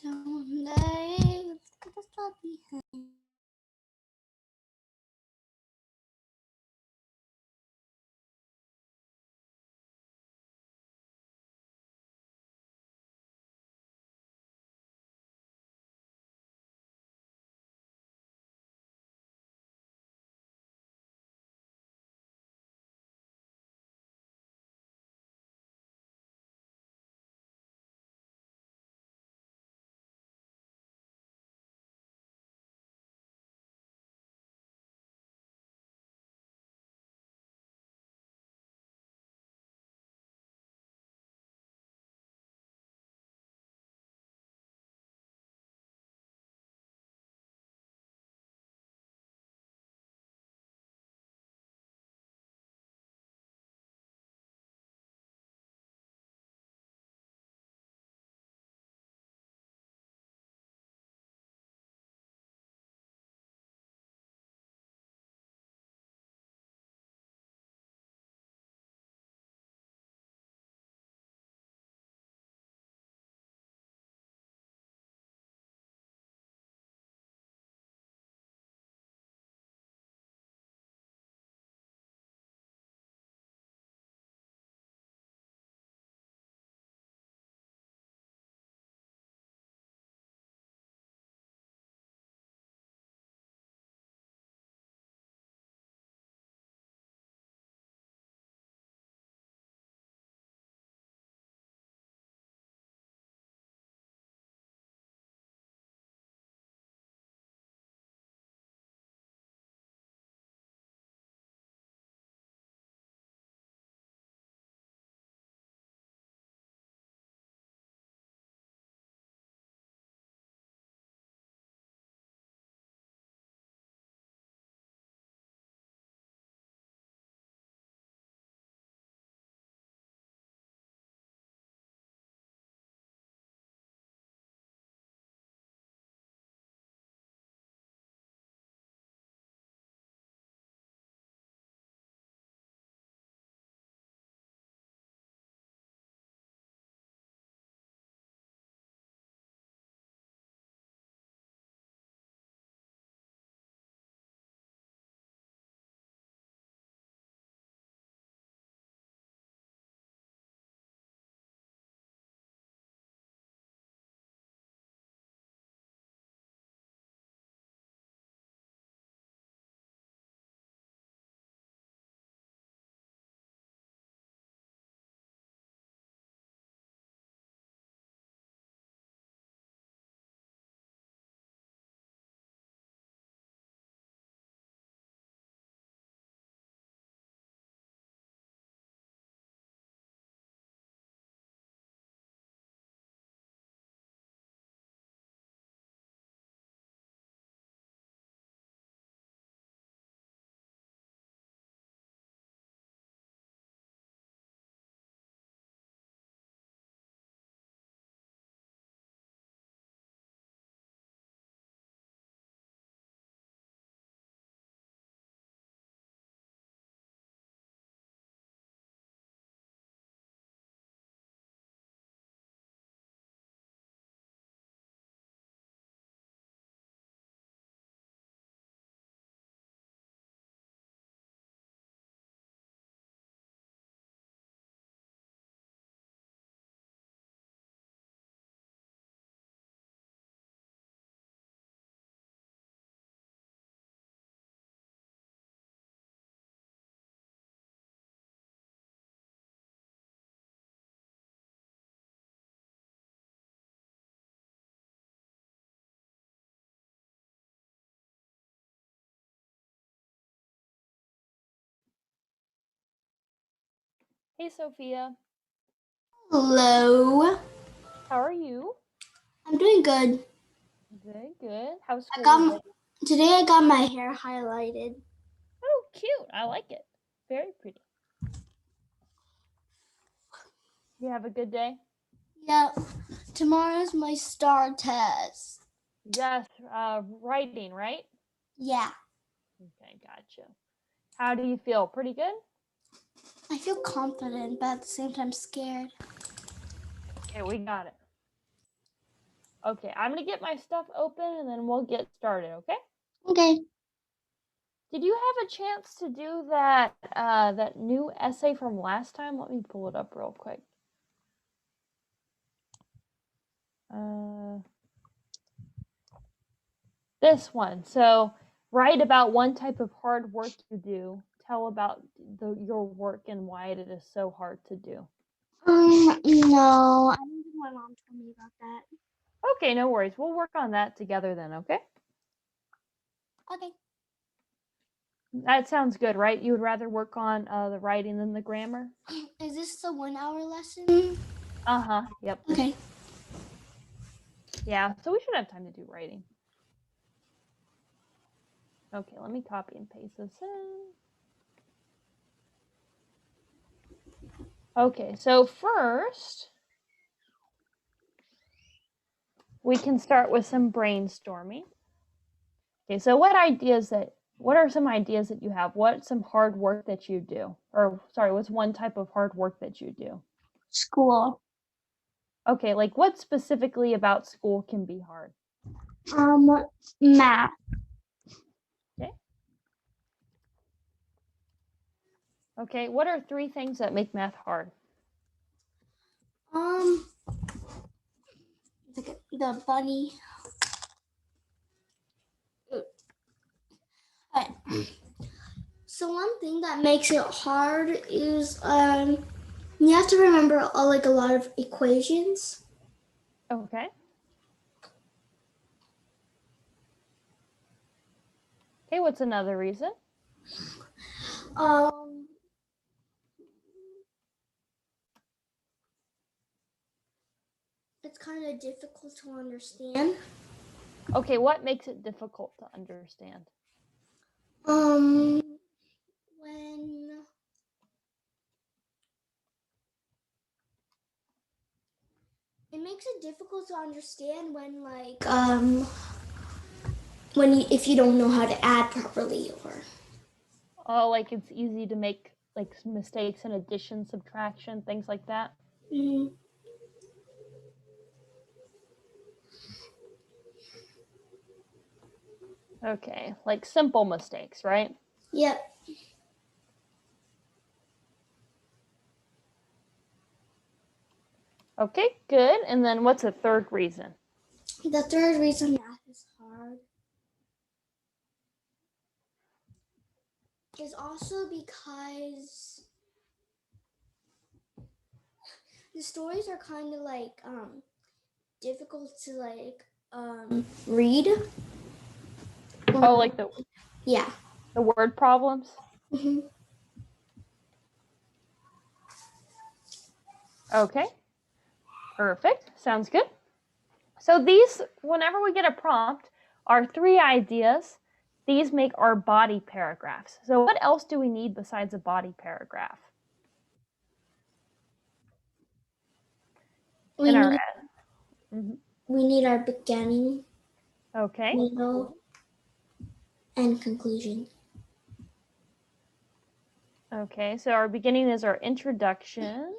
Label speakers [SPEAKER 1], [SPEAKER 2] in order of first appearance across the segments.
[SPEAKER 1] Someday, let's get this all behind.
[SPEAKER 2] Hey, Sophia.
[SPEAKER 1] Hello.
[SPEAKER 2] How are you?
[SPEAKER 1] I'm doing good.
[SPEAKER 2] Good, good. How's
[SPEAKER 1] I
[SPEAKER 2] school
[SPEAKER 1] got
[SPEAKER 2] today?
[SPEAKER 1] today I got my hair highlighted.
[SPEAKER 2] Oh, cute. I like it. Very pretty. You have a good day?
[SPEAKER 1] Yep. Tomorrow's my star test.
[SPEAKER 2] Yes, writing, right?
[SPEAKER 1] Yeah.
[SPEAKER 2] Okay, gotcha. How do you feel? Pretty good?
[SPEAKER 1] I feel confident, but at the same time scared.
[SPEAKER 2] Okay, we got it. Okay, I'm going to get my stuff open and then we'll get started, okay?
[SPEAKER 1] Okay.
[SPEAKER 2] Did you have a chance to do that new essay from last time? Let me pull it up real quick. This one. So write about one type of hard work you do. Tell about your work and why it is so hard to do.
[SPEAKER 1] No, I don't think my mom told me about that.
[SPEAKER 2] Okay, no worries. We'll work on that together then, okay?
[SPEAKER 1] Okay.
[SPEAKER 2] That sounds good, right? You would rather work on the writing than the grammar?
[SPEAKER 1] Is this the 1 hour lesson?
[SPEAKER 2] Uh-huh, yep.
[SPEAKER 1] Okay.
[SPEAKER 2] Yeah, so we should have time to do writing. Okay, let me copy and paste this in. Okay, so first, we can start with some brainstorming. Okay, so what are some ideas that you have? What's some hard work that you do? Or sorry, what's one type of hard work that you do?
[SPEAKER 1] School.
[SPEAKER 2] Okay, like what specifically about school can be hard?
[SPEAKER 1] Math.
[SPEAKER 2] Okay. Okay, what are 3 things that make math hard?
[SPEAKER 1] The bunny. So one thing that makes it hard is you have to remember a lot of equations.
[SPEAKER 2] Okay. Okay, what's another reason?
[SPEAKER 1] It's kind of difficult to understand.
[SPEAKER 2] Okay, what makes it difficult to understand?
[SPEAKER 1] When it makes it difficult to understand if you don't know how to add properly or
[SPEAKER 2] Like it's easy to make like mistakes in addition, subtraction, things like that? Okay, like simple mistakes, right?
[SPEAKER 1] Yep.
[SPEAKER 2] Okay, good. And then what's a third reason?
[SPEAKER 1] The third reason math is hard is also because the stories are kind of difficult to read.
[SPEAKER 2] Oh, like the word problems?
[SPEAKER 1] Mm-hmm.
[SPEAKER 2] Okay, perfect. Sounds good. So these, whenever we get a prompt, are 3 ideas. These make our body paragraphs. So what else do we need besides a body paragraph?
[SPEAKER 1] We need our beginning,
[SPEAKER 2] okay,
[SPEAKER 1] middle, and conclusion.
[SPEAKER 2] Okay, so our beginning is our introduction,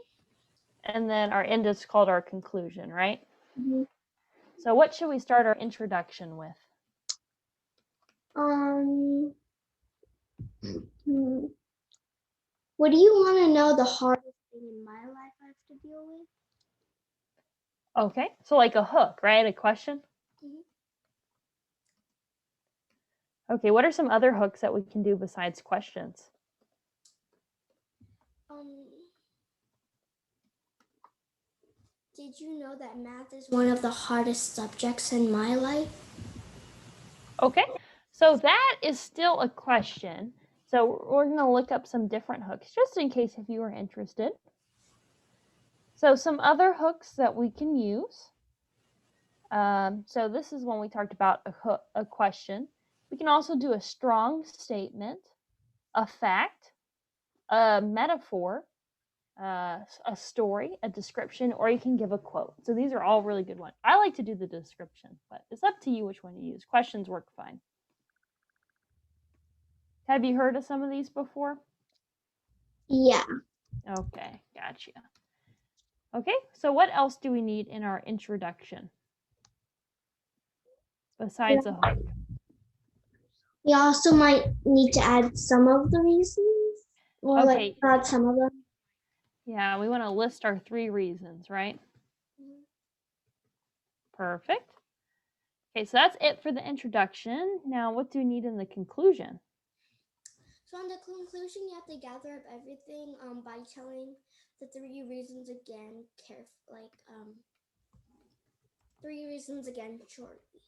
[SPEAKER 2] and then our end is called our conclusion, right?
[SPEAKER 1] Mm-hmm.
[SPEAKER 2] So what should we start our introduction with?
[SPEAKER 1] What do you want to know the hardest thing in my life I have to deal with?
[SPEAKER 2] Okay, so like a hook, right? A question?
[SPEAKER 1] Mm-hmm.
[SPEAKER 2] Okay, what are some other hooks that we can do besides questions?
[SPEAKER 1] Did you know that math is one of the hardest subjects in my life?
[SPEAKER 2] Okay, so that is still a question. So we're going to look up some different hooks just in case if you are interested. So some other hooks that we can use. So this is when we talked about a question. We can also do a strong statement, a fact, a metaphor, a story, a description, or you can give a quote. So these are all really good ones. I like to do the description, but it's up to you which one you use. Questions work fine. Have you heard of some of these before?
[SPEAKER 1] Yeah.
[SPEAKER 2] Okay, gotcha. Okay, so what else do we need in our introduction? besides a hook?
[SPEAKER 1] We also might need to add some of the reasons, or
[SPEAKER 2] Okay.
[SPEAKER 1] like not some of them.
[SPEAKER 2] Yeah, we want to list our 3 reasons, right? Perfect. Okay, so that's it for the introduction. Now, what do we need in the conclusion?
[SPEAKER 1] So in the conclusion, you have to gather up everything by telling the 3 reasons again, 3 reasons again shortly.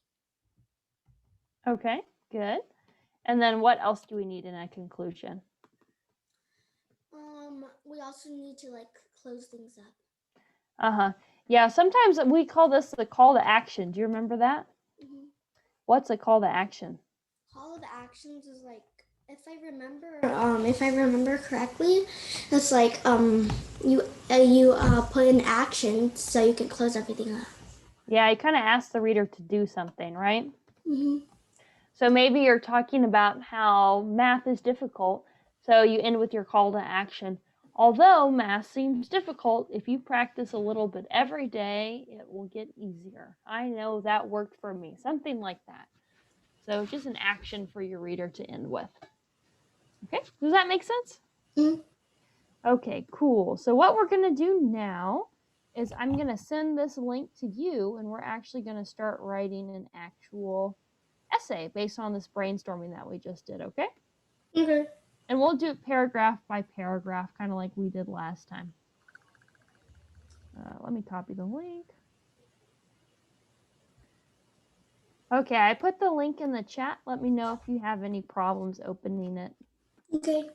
[SPEAKER 2] Okay, good. And then what else do we need in a conclusion?
[SPEAKER 1] We also need to like close things up.
[SPEAKER 2] Uh-huh. Yeah, sometimes we call this the call to action. Do you remember that?
[SPEAKER 1] Mm-hmm.
[SPEAKER 2] What's a call to action?
[SPEAKER 1] Call of actions is like, if I remember correctly, it's like you put in action so you can close everything up.
[SPEAKER 2] Yeah, you kind of ask the reader to do something, right?
[SPEAKER 1] Mm-hmm.
[SPEAKER 2] So maybe you're talking about how math is difficult, so you end with your call to action. Although math seems difficult, if you practice a little bit every day, it will get easier. I know that worked for me, something like that. So just an action for your reader to end with. Okay, does that make sense?
[SPEAKER 1] Mm-hmm.
[SPEAKER 2] Okay, cool. So what we're going to do now is I'm going to send this link to you, and we're actually going to start writing an actual essay based on this brainstorming that we just did, okay?
[SPEAKER 1] Okay.
[SPEAKER 2] And we'll do it paragraph by paragraph, kind of like we did last time. Let me copy the link. Okay, I put the link in the chat. Let me know if you have any problems opening it.
[SPEAKER 1] Okay.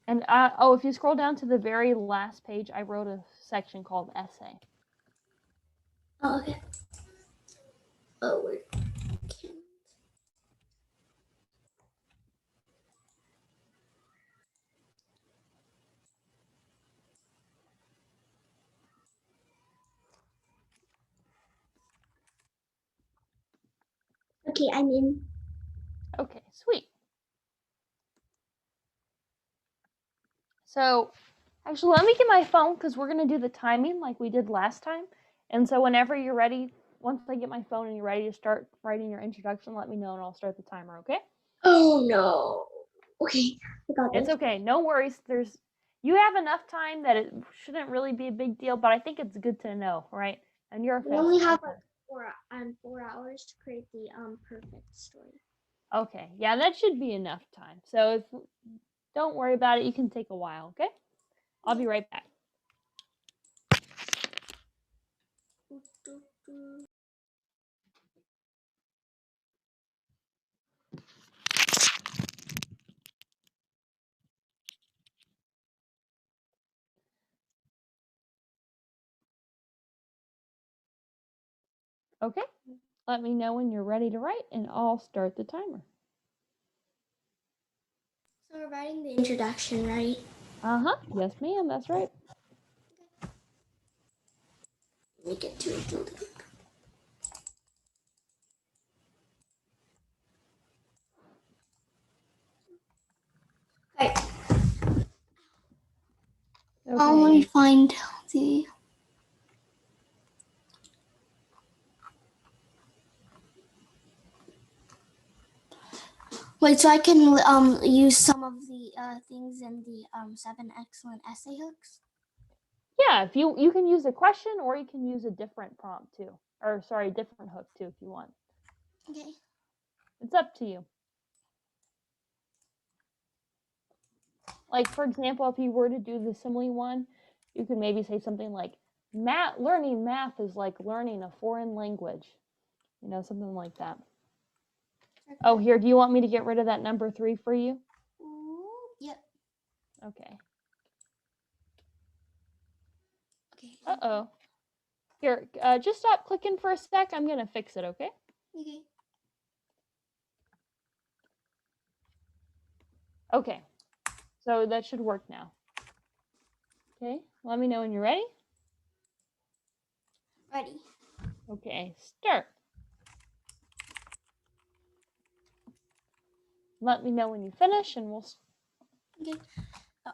[SPEAKER 2] And oh, if you scroll down to the very last page, I wrote a section called essay.
[SPEAKER 1] Oh, okay. Oh, wait. Okay, I'm in.
[SPEAKER 2] Okay, sweet. So actually, let me get my phone because we're going to do the timing like we did last time. And so whenever you're ready, once I get my phone and you're ready to start writing your introduction, let me know and I'll start the timer, okay?
[SPEAKER 1] Oh no. Okay, I got this.
[SPEAKER 2] It's okay. No worries. You have enough time that it shouldn't really be a big deal, but I think it's good to know, right? And you're a
[SPEAKER 1] We only
[SPEAKER 2] fast
[SPEAKER 1] have
[SPEAKER 2] typer.
[SPEAKER 1] like 4 hours to create the perfect story.
[SPEAKER 2] Okay. Yeah, that should be enough time. So if don't worry about it, you can take a while, okay? I'll be right back. Okay. Let me know when you're ready to write and I'll start the timer.
[SPEAKER 1] So we're writing the introduction, right?
[SPEAKER 2] Uh-huh. Yes, ma'am. That's right.
[SPEAKER 1] Let me get to it. Okay. Let me find the. Wait, so I can use some of the things in the 7 excellent essay hooks?
[SPEAKER 2] Yeah, if you can use a question or you can use a different prompt too. Or sorry, different hook too if you want.
[SPEAKER 1] Okay.
[SPEAKER 2] It's up to you. Like for example, if you were to do the simile one, you could maybe say something like learning math is like learning a foreign language. You know, something like that. Okay. Oh, here, do you want me to get rid of that number 3 for you?
[SPEAKER 1] Yep.
[SPEAKER 2] Okay.
[SPEAKER 1] Okay.
[SPEAKER 2] Uh-oh. Here, just stop clicking for a sec. I'm going to fix it, okay?
[SPEAKER 1] Okay.
[SPEAKER 2] Okay. So that should work now. Okay, let me know when you're ready.
[SPEAKER 1] Ready.
[SPEAKER 2] Okay, start. Let me know when you finish and we'll...
[SPEAKER 1] Okay. Oh.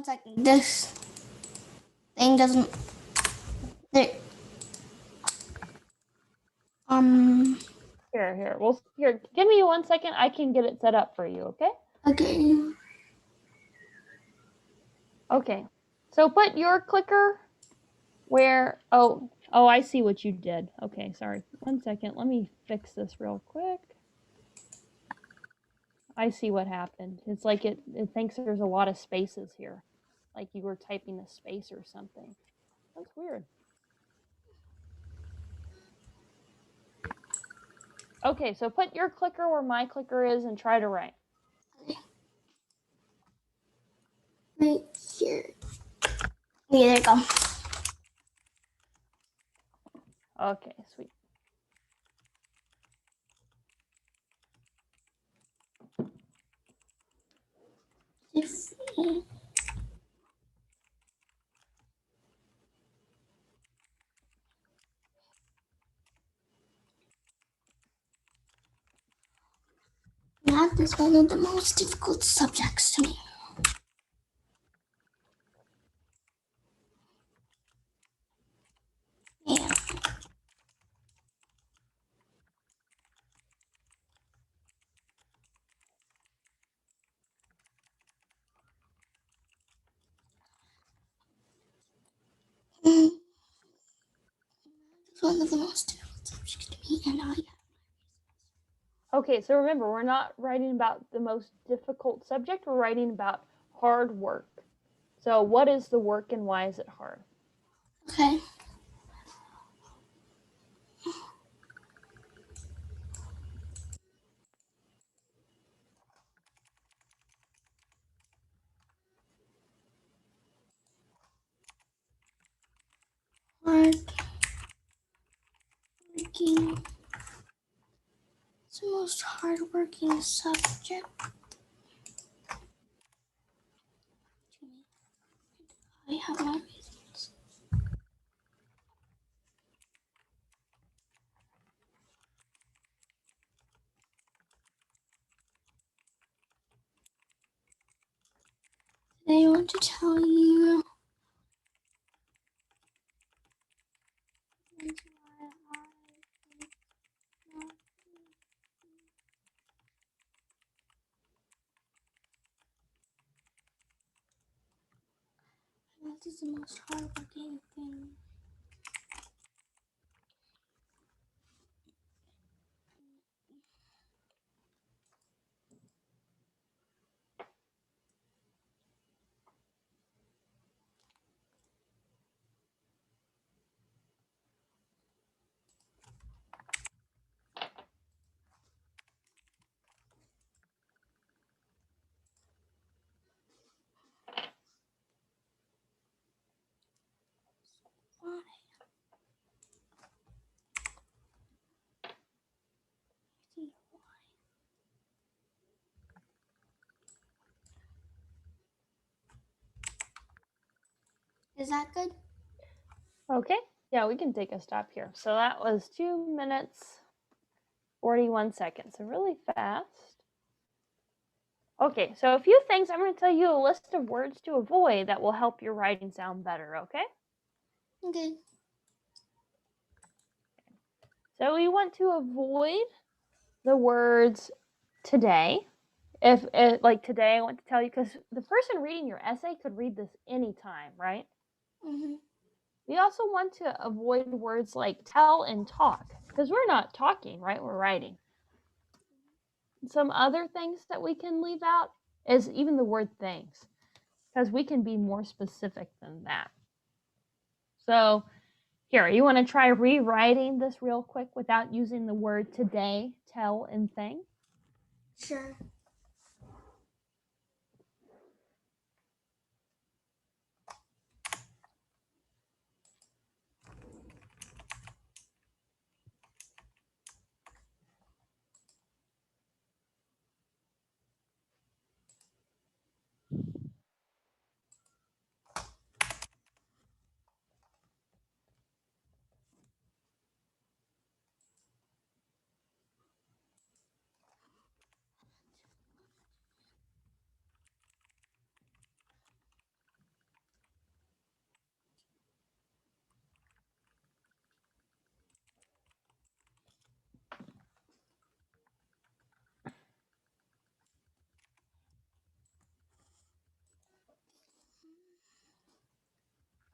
[SPEAKER 1] second. This thing doesn't. There. Um.
[SPEAKER 2] Here. Well, here. Give me 1 second. I can get it set up for you. Okay.
[SPEAKER 1] Okay.
[SPEAKER 2] Okay. So put your clicker where. Oh, I see what you did. Okay, sorry. 1 second. Let me fix this real quick. I see what happened. It's like it thinks there's a lot of spaces here. Like you were typing a space or something. That's weird. Okay, so put your clicker where my clicker is and try to write.
[SPEAKER 1] Right here. Okay, there you go.
[SPEAKER 2] Okay, sweet.
[SPEAKER 1] Math is one of the most difficult subjects to me. Yeah. It's one of the most difficult subjects to me, and I.
[SPEAKER 2] Okay, so remember, we're not writing about the most difficult subject, we're writing about hard work. So, what is the work and why is it hard?
[SPEAKER 1] Okay. Hard working. It's the most hardworking subject to me. I have my reasons. Today I want to tell you why math is the most hardworking thing. Why? Is that good?
[SPEAKER 2] Okay, yeah, we can take a stop here. So, that was 2 minutes, 41 seconds. So, really fast. Okay, so a few things. I'm going to tell you a list of words to avoid that will help your writing sound better, okay?
[SPEAKER 1] Okay.
[SPEAKER 2] So we want to avoid the words today. If like today, I want to tell you because the person reading your essay could read this anytime, right?
[SPEAKER 1] Mm-hmm.
[SPEAKER 2] We also want to avoid words like tell and talk because we're not talking, right? We're writing. Some other things that we can leave out is even the word things because we can be more specific than that. So here, you want to try rewriting this real quick without using the word today, tell, and thing?
[SPEAKER 1] Sure.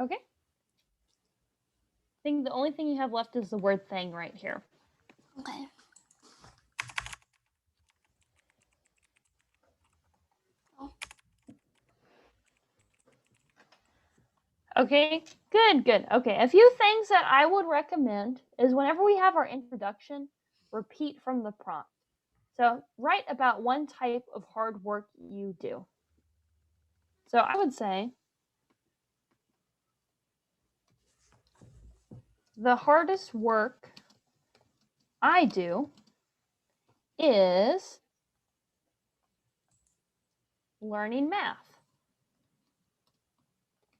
[SPEAKER 2] Okay. I think the only thing you have left is the word thing right here.
[SPEAKER 1] Okay.
[SPEAKER 2] Okay, good, good. Okay, a few things that I would recommend is whenever we have our introduction, repeat from the prompt. So write about one type of hard work you do. So I would say the hardest work I do is learning math.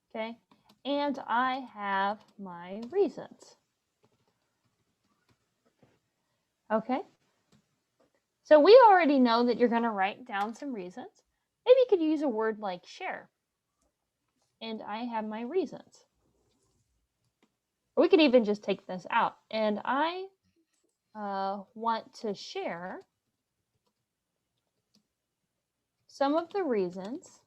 [SPEAKER 2] Okay, and I have my reasons. Okay, so we already know that you're going to write down some reasons. Maybe you could use a word like share. And I have my reasons. Or we could even just take this out. And I want to share some of the reasons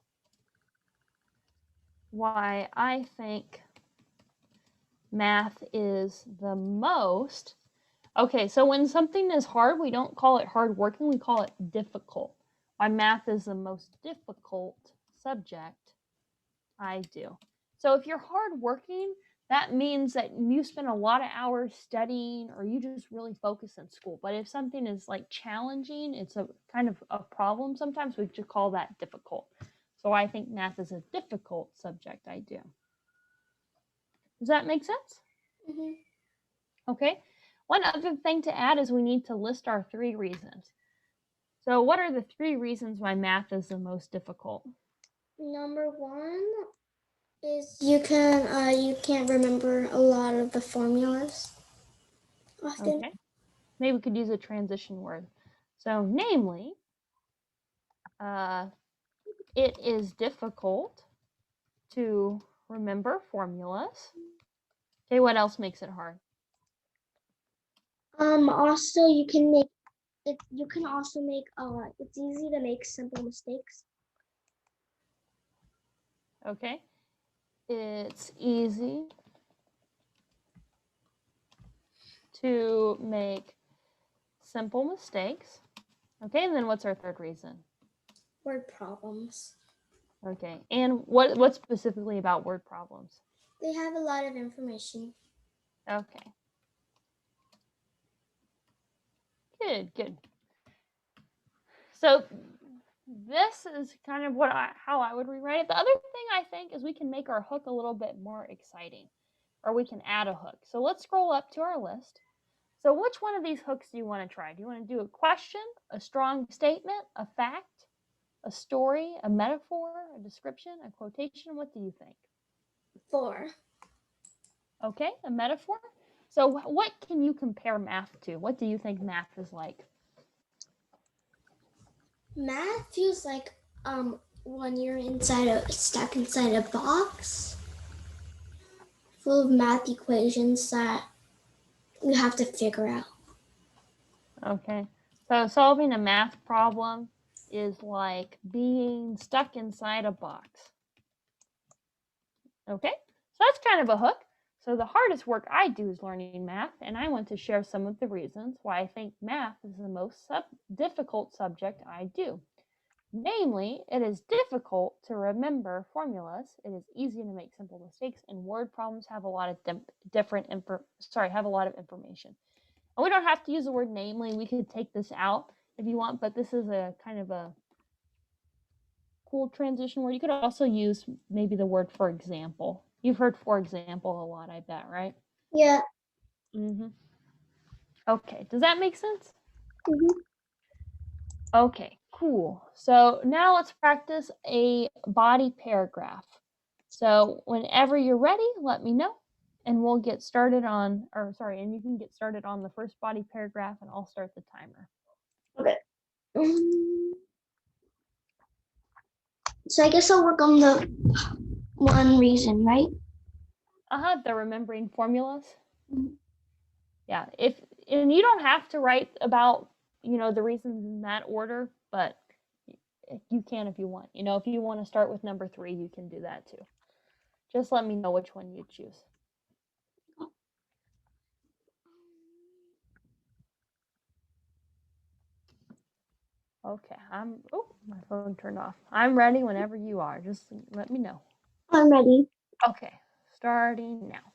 [SPEAKER 2] why I think math is the most. Okay, so when something is hard, we don't call it hard working, we call it difficult. Why math is the most difficult subject I do. So if you're hardworking, that means that you spend a lot of hours studying or you just really focus in school. But if something is like challenging, it's a kind of a problem, sometimes we just call that difficult. So I think math is a difficult subject I do. Does that make sense?
[SPEAKER 1] Mm-hmm.
[SPEAKER 2] Okay. One other thing to add is we need to list our 3 reasons. So what are the 3 reasons why math is the most difficult?
[SPEAKER 1] Number one is you can't remember a lot of the formulas often.
[SPEAKER 2] Okay. Maybe we could use a transition word. So namely, uh, it is difficult to remember formulas. Okay, what else makes it hard?
[SPEAKER 1] Also you can make it. You can also make it's easy to make simple mistakes.
[SPEAKER 2] Okay, it's easy to make simple mistakes. Okay, and then what's our third reason?
[SPEAKER 1] Word problems.
[SPEAKER 2] Okay, and what specifically about word problems?
[SPEAKER 1] They have a lot of information.
[SPEAKER 2] Okay, good, good. So this is kind of how I would rewrite it. The other thing I think is we can make our hook a little bit more exciting, or we can add a hook. So let's scroll up to our list. So which one of these hooks do you want to try? Do you want to do a question, a strong statement, a fact, a story, a metaphor, a description, a quotation? What do you think?
[SPEAKER 1] 4.
[SPEAKER 2] Okay, a metaphor. So what can you compare math to? What do you think math is like?
[SPEAKER 1] Math feels like when you're stuck inside a box full of math equations that you have to figure out.
[SPEAKER 2] Okay, so solving a math problem is like being stuck inside a box. Okay, so that's kind of a hook. So the hardest work I do is learning math, and I want to share some of the reasons why I think math is the most difficult subject I do. Namely, it is difficult to remember formulas. It is easy to make simple mistakes, and word problems have a lot of have a lot of information. And we don't have to use the word namely. We could take this out if you want, but this is a kind of a cool transition word. You could also use maybe the word for example. You've heard for example a lot, I bet, right?
[SPEAKER 1] Yeah.
[SPEAKER 2] Mm-hmm. Okay, does that make sense?
[SPEAKER 1] Mm-hmm.
[SPEAKER 2] Okay, cool. So now let's practice a body paragraph. So whenever you're ready, let me know and we'll get started on, and you can get started on the first body paragraph and I'll start the timer.
[SPEAKER 1] Okay. So I guess I'll work on the one reason, right?
[SPEAKER 2] The remembering formulas.
[SPEAKER 1] Mhm.
[SPEAKER 2] Yeah, and you don't have to write about, the reasons in that order, but you can if you want. If you want to start with number 3, you can do that too. Just let me know which one you choose. Okay, oh, my phone turned off. I'm ready whenever you are. Just let me know.
[SPEAKER 1] I'm ready.
[SPEAKER 2] Okay, starting now.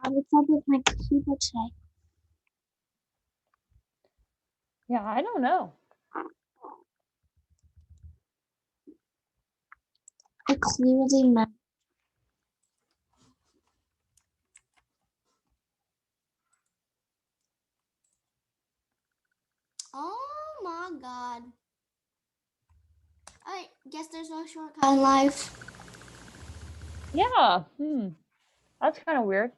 [SPEAKER 1] What's up with my keyboard today?
[SPEAKER 2] Yeah, I don't know.
[SPEAKER 1] I clearly meant. Oh my god. I guess there's no shortcut in life.
[SPEAKER 2] Yeah, that's kind of weird.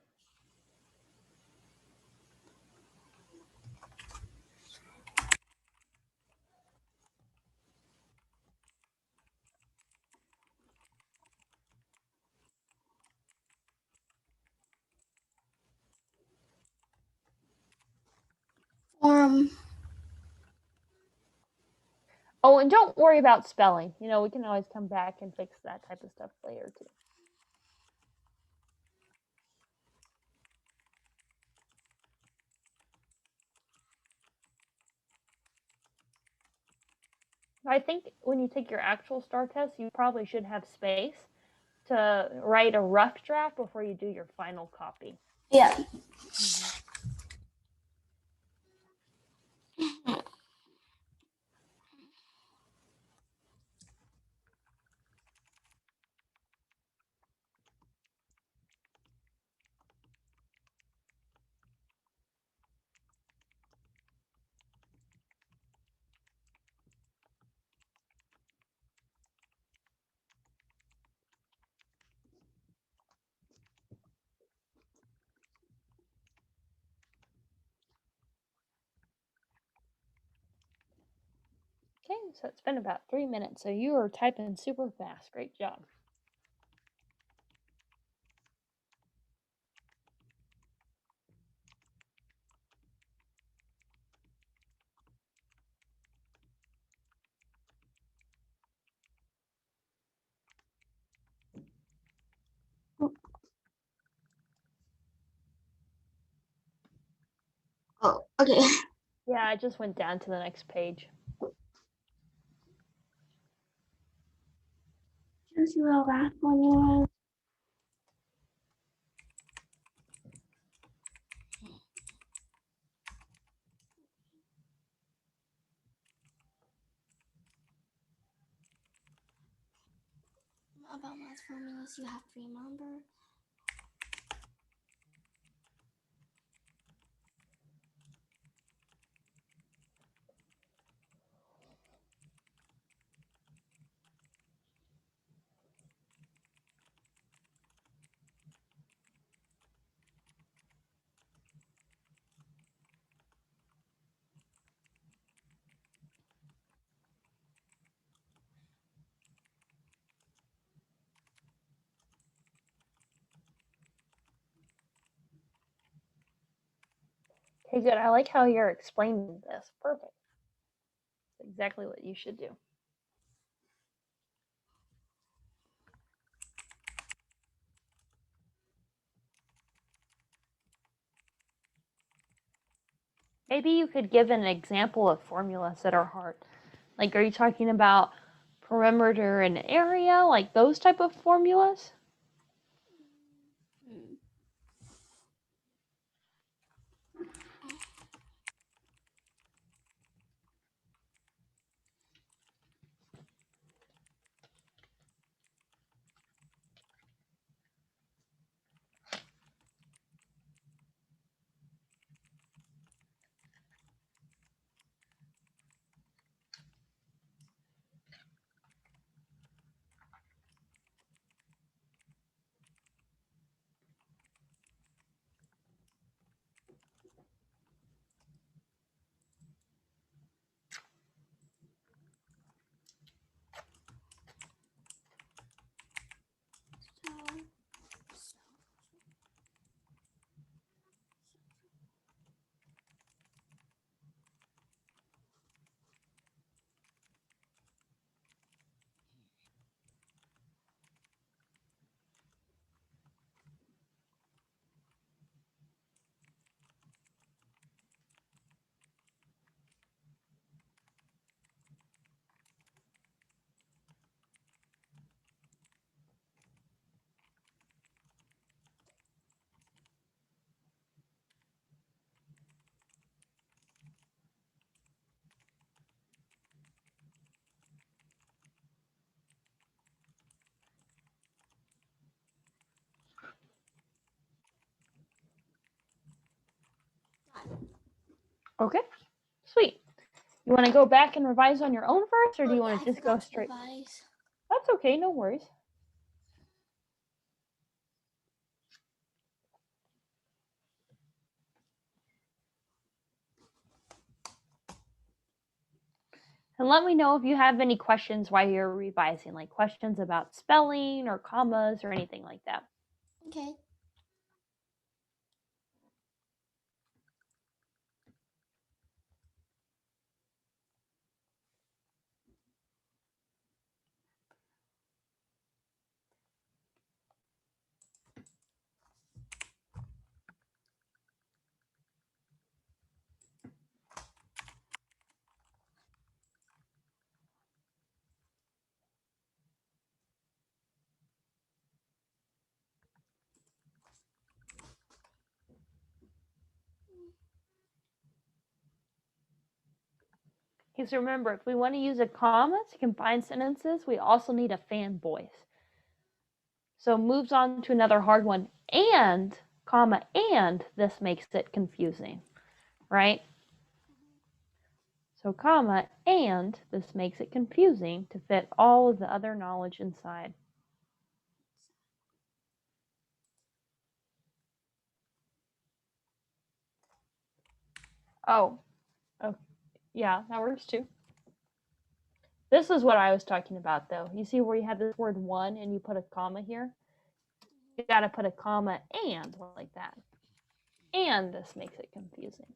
[SPEAKER 1] Um,
[SPEAKER 2] Oh, and don't worry about spelling. You know, we can always come back and fix that type of stuff later too. I think when you take your actual STAR test, you probably should have space to write a rough draft before you do your final copy.
[SPEAKER 1] yeah.
[SPEAKER 2] Mm-hmm. Okay, so it's been about 3 minutes, so you are typing super fast. Great job.
[SPEAKER 1] Oh, okay.
[SPEAKER 2] Yeah, I just went down to the next page.
[SPEAKER 1] Choose your last one. About math formulas you have to remember.
[SPEAKER 2] Okay, good. I like how you're explaining this. Perfect. That's exactly what you should do. Maybe you could give an example of formulas that are hard. Like, are you talking about perimeter and area, like those type of formulas? Okay, sweet. You want to go back and revise on your own first, or do you want to just go straight?
[SPEAKER 1] Revise.
[SPEAKER 2] That's okay, no worries. And let me know if you have any questions while you're revising, like questions about spelling or commas or anything like that.
[SPEAKER 1] Okay.
[SPEAKER 2] Okay, so remember, if we want to use a comma to combine sentences, we also need a fan voice. So moves on to another hard one, and, comma, and this makes it confusing, right? So comma, and this makes it confusing to fit all of the other knowledge inside. Oh, yeah, that works too. This is what I was talking about, though. You see where you have this word one and you put a comma here? You got to put a comma and like that. And this makes it confusing.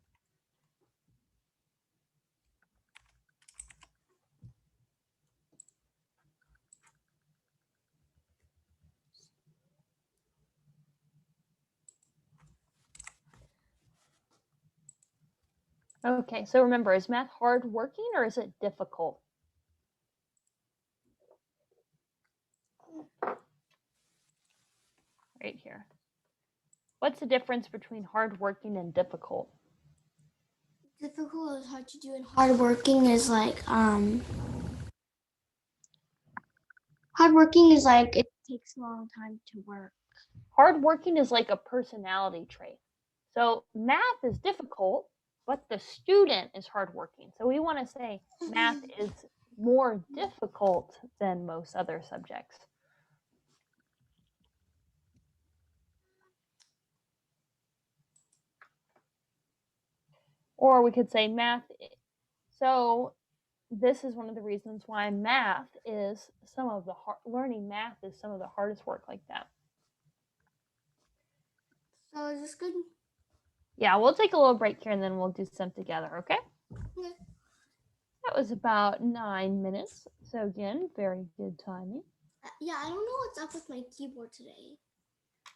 [SPEAKER 2] Okay, so remember, is math hard working or is it difficult? Right here. What's the difference between hard working and difficult?
[SPEAKER 1] Difficult is hard to do, and hardworking is like hardworking is like it takes a long time to work.
[SPEAKER 2] Hardworking is like a personality trait. So math is difficult, but the student is hardworking. So we want to say math is more difficult than most other subjects. Or we could say math. So this is one of the reasons why math is some of the learning math is some of the hardest work like that.
[SPEAKER 1] So is this good?
[SPEAKER 2] Yeah, we'll take a little break here and then we'll do some together, okay?
[SPEAKER 1] Okay.
[SPEAKER 2] That was about 9 minutes. So again, very good timing.
[SPEAKER 1] Yeah, I don't know what's up with my keyboard today.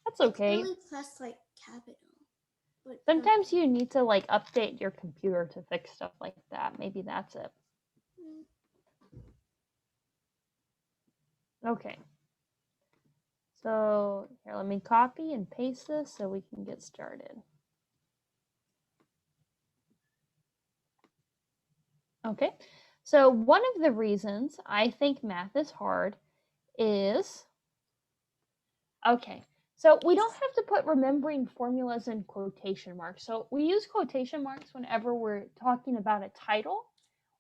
[SPEAKER 2] That's okay.
[SPEAKER 1] It's really pressed like capital. But
[SPEAKER 2] sometimes you need to like update your computer to fix stuff like that. Maybe that's it. Okay. So here, let me copy and paste this so we can get started. Okay. So one of the reasons I think math is hard is, okay, so we don't have to put remembering formulas in quotation marks. So we use quotation marks whenever we're talking about a title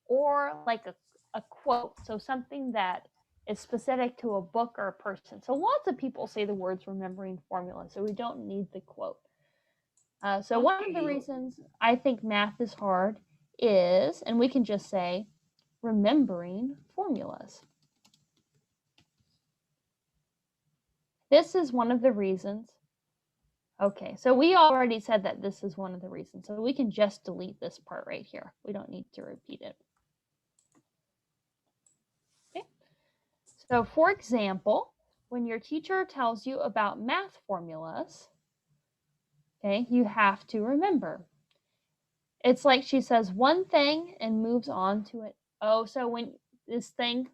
[SPEAKER 2] or like a quote. So something that is specific to a book or a person. So lots of people say the words remembering formulas, so we don't need the quote. So one of the reasons I think math is hard is, and we can just say, remembering formulas. This is one of the reasons. Okay, so we already said that this is one of the reasons, so we can just delete this part right here. We don't need to repeat it. Okay, so for example, when your teacher tells you about math formulas, okay, you have to remember. It's like she says one thing and moves on to it. Oh, so when this thing,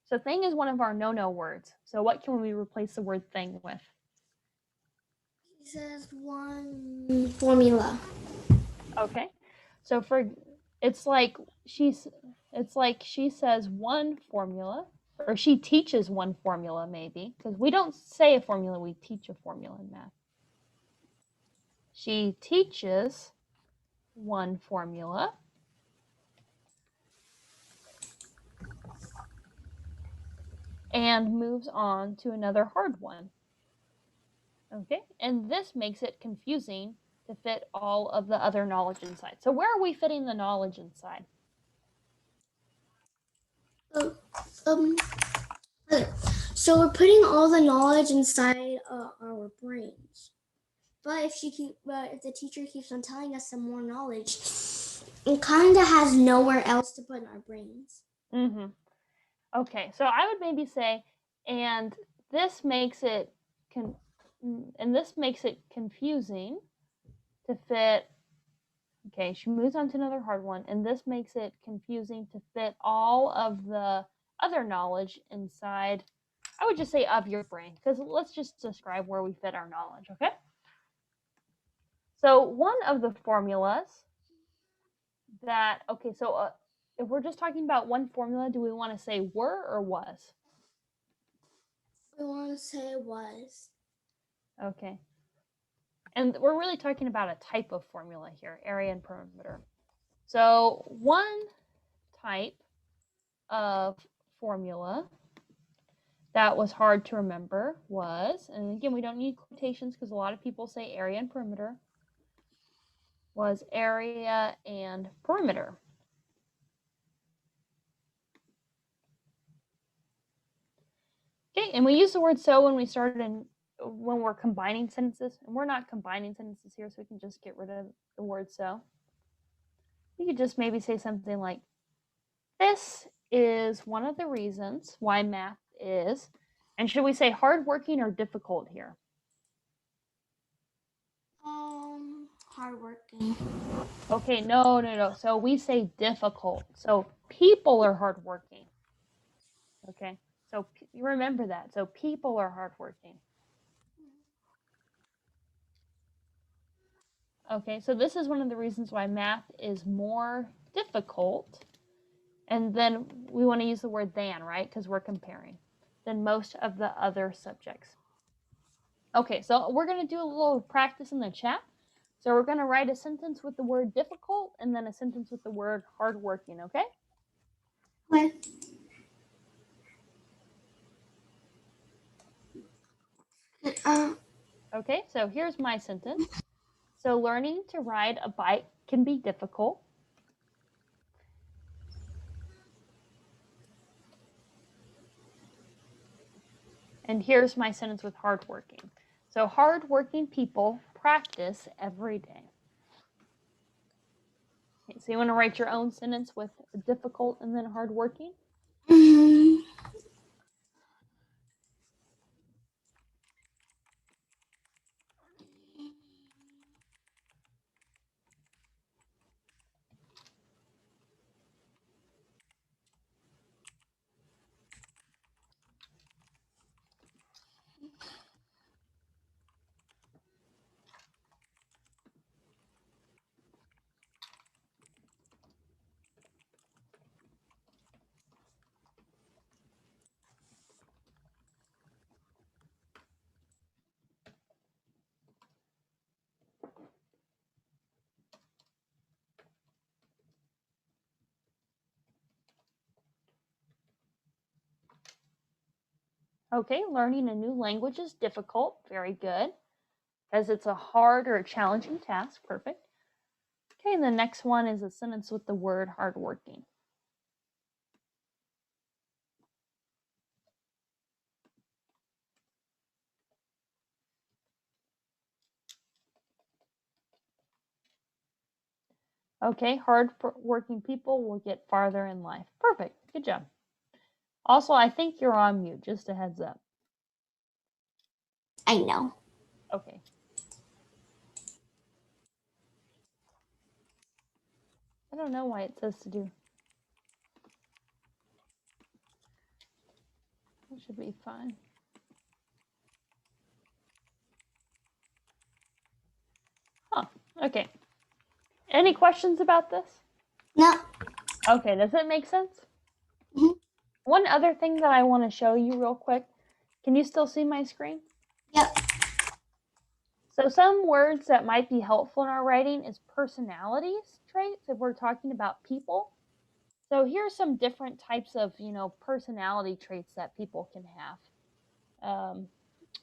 [SPEAKER 2] so thing is one of our no-no words. So what can we replace the word thing with?
[SPEAKER 1] He says one formula.
[SPEAKER 2] Okay. So for it's like she says one formula, or she teaches one formula maybe, because we don't say a formula, we teach a formula in math. She teaches one formula. And moves on to another hard one. Okay, and this makes it confusing to fit all of the other knowledge inside. So where are we fitting the knowledge inside?
[SPEAKER 1] Okay. So we're putting all the knowledge inside our brains. But if the teacher keeps on telling us some more knowledge, it kind of has nowhere else to put in our brains.
[SPEAKER 2] Mm-hmm. Okay, so I would maybe say, and this makes it confusing to fit. Okay, she moves on to another hard one, and this makes it confusing to fit all of the other knowledge inside. I would just say of your brain, because let's just describe where we fit our knowledge, okay? So one of the formulas that, okay, so if we're just talking about one formula, do we want to say were or was?
[SPEAKER 1] We want to say was.
[SPEAKER 2] Okay. And we're really talking about a type of formula here, area and perimeter. So one type of formula that was hard to remember was, and again, we don't need quotations because a lot of people say area and perimeter, was area and perimeter. Okay, and we use the word so when we're combining sentences, and we're not combining sentences here, so we can just get rid of the word so. You could just maybe say something like, this is one of the reasons why math is, and should we say hardworking or difficult here?
[SPEAKER 1] Hardworking.
[SPEAKER 2] Okay, no. So we say difficult. So people are hardworking. Okay, so you remember that. So people are hardworking. Okay, so this is one of the reasons why math is more difficult. And then we want to use the word than, right? Because we're comparing than most of the other subjects. Okay, so we're going to do a little practice in the chat. So we're going to write a sentence with the word difficult and then a sentence with the word hardworking, okay?
[SPEAKER 1] Okay.
[SPEAKER 2] Okay, so here's my sentence. So learning to ride a bike can be difficult. And here's my sentence with hardworking. So hardworking people practice every day. Okay, so you want to write your own sentence with difficult and then hardworking?
[SPEAKER 1] Mm-hmm.
[SPEAKER 2] Okay, learning a new language is difficult. Very good. Because it's a hard or a challenging task. Perfect. Okay, and the next one is a sentence with the word hardworking. Okay, hard-working people will get farther in life. Perfect. Good job. Also, I think you're on mute, just a heads up.
[SPEAKER 1] I know.
[SPEAKER 2] Okay. I don't know why it says to do. That should be fine. Huh. Okay. Any questions about this?
[SPEAKER 1] No.
[SPEAKER 2] Okay, does it make sense?
[SPEAKER 1] Mm-hmm.
[SPEAKER 2] One other thing that I want to show you real quick. Can you still see my screen?
[SPEAKER 1] Yep.
[SPEAKER 2] So some words that might be helpful in our writing is personalities traits if we're talking about people. So here's some different types of, personality traits that people can have.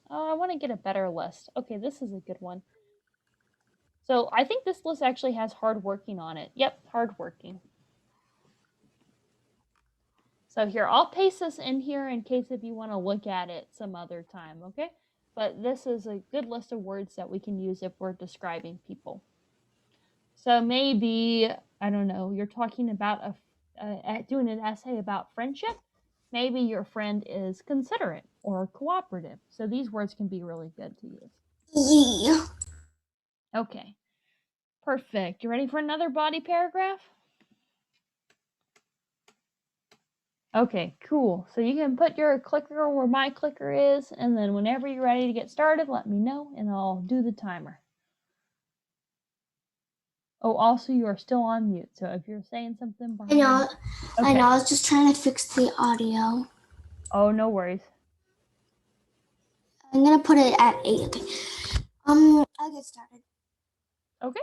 [SPEAKER 2] I want to get a better list. Okay, this is a good one. So I think this list actually has hardworking on it. Yep, hardworking. So here, I'll paste this in here in case if you want to look at it some other time, okay? But this is a good list of words that we can use if we're describing people. So maybe, I don't know, you're talking about doing an essay about friendship. Maybe your friend is considerate or cooperative. So these words can be really good to use.
[SPEAKER 1] Yeah.
[SPEAKER 2] Okay, perfect. You ready for another body paragraph? Okay, cool. So you can put your clicker where my clicker is, and then whenever you're ready to get started, let me know, and I'll do the timer. Oh, also, you are still on mute, so if you're saying something
[SPEAKER 1] I
[SPEAKER 2] behind
[SPEAKER 1] know.
[SPEAKER 2] me,
[SPEAKER 1] I
[SPEAKER 2] okay.
[SPEAKER 1] know. I was just trying to fix the audio.
[SPEAKER 2] Oh, no worries.
[SPEAKER 1] I'm gonna put it at 8. Okay. I'll get started.
[SPEAKER 2] Okay.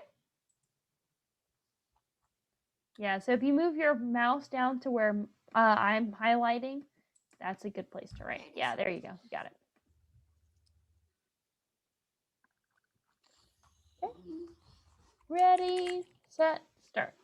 [SPEAKER 2] Yeah, so if you move your mouse down to where I'm highlighting, that's a good place to write. Yeah, there you go. Got it. Okay. Ready, set, start.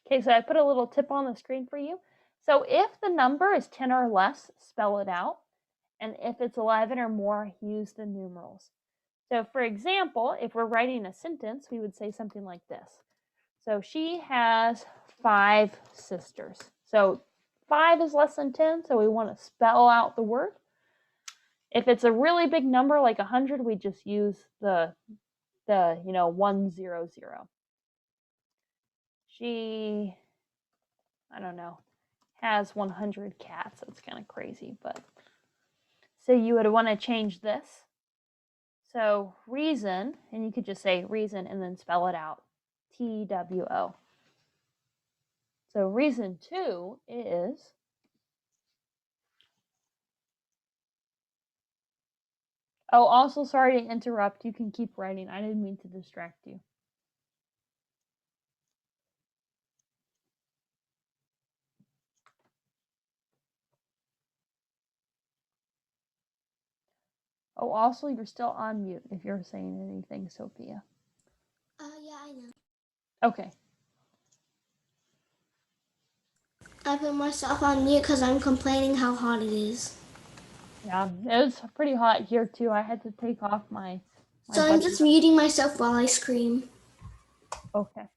[SPEAKER 2] Okay, so I put a little tip on the screen for you. So if the number is 10 or less, spell it out. And if it's 11 or more, use the numerals. So for example, if we're writing a sentence, we would say something like this. So she has 5 sisters. So 5 is less than 10, so we want to spell out the word. If it's a really big number like 100, we just use the 100. She, I don't know, has 100 cats. That's kind of crazy, but so you would want to change this. So reason, and you could just say reason and then spell it out. TWO. So reason 2 is, oh, also sorry to interrupt. You can keep writing. I didn't mean to distract you. Oh, also you're still on mute if you're saying anything, Sophia.
[SPEAKER 1] Yeah, I know.
[SPEAKER 2] Okay.
[SPEAKER 1] I put myself on mute because I'm complaining how hot it is.
[SPEAKER 2] Yeah, it was pretty hot here too. I had to take off my
[SPEAKER 1] So I'm just muting myself while I scream.
[SPEAKER 2] Okay.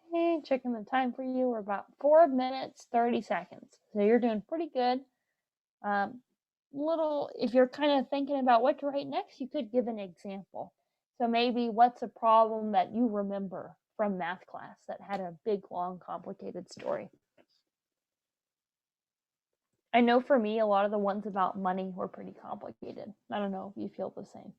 [SPEAKER 2] Okay, checking the time for you. We're about 4 minutes, 30 seconds. So you're doing pretty good. If you're kind of thinking about what to write next, you could give an example. So maybe what's a problem that you remember from math class that had a big, long, complicated story? I know for me, a lot of the ones about money were pretty complicated. I don't know if you feel the same.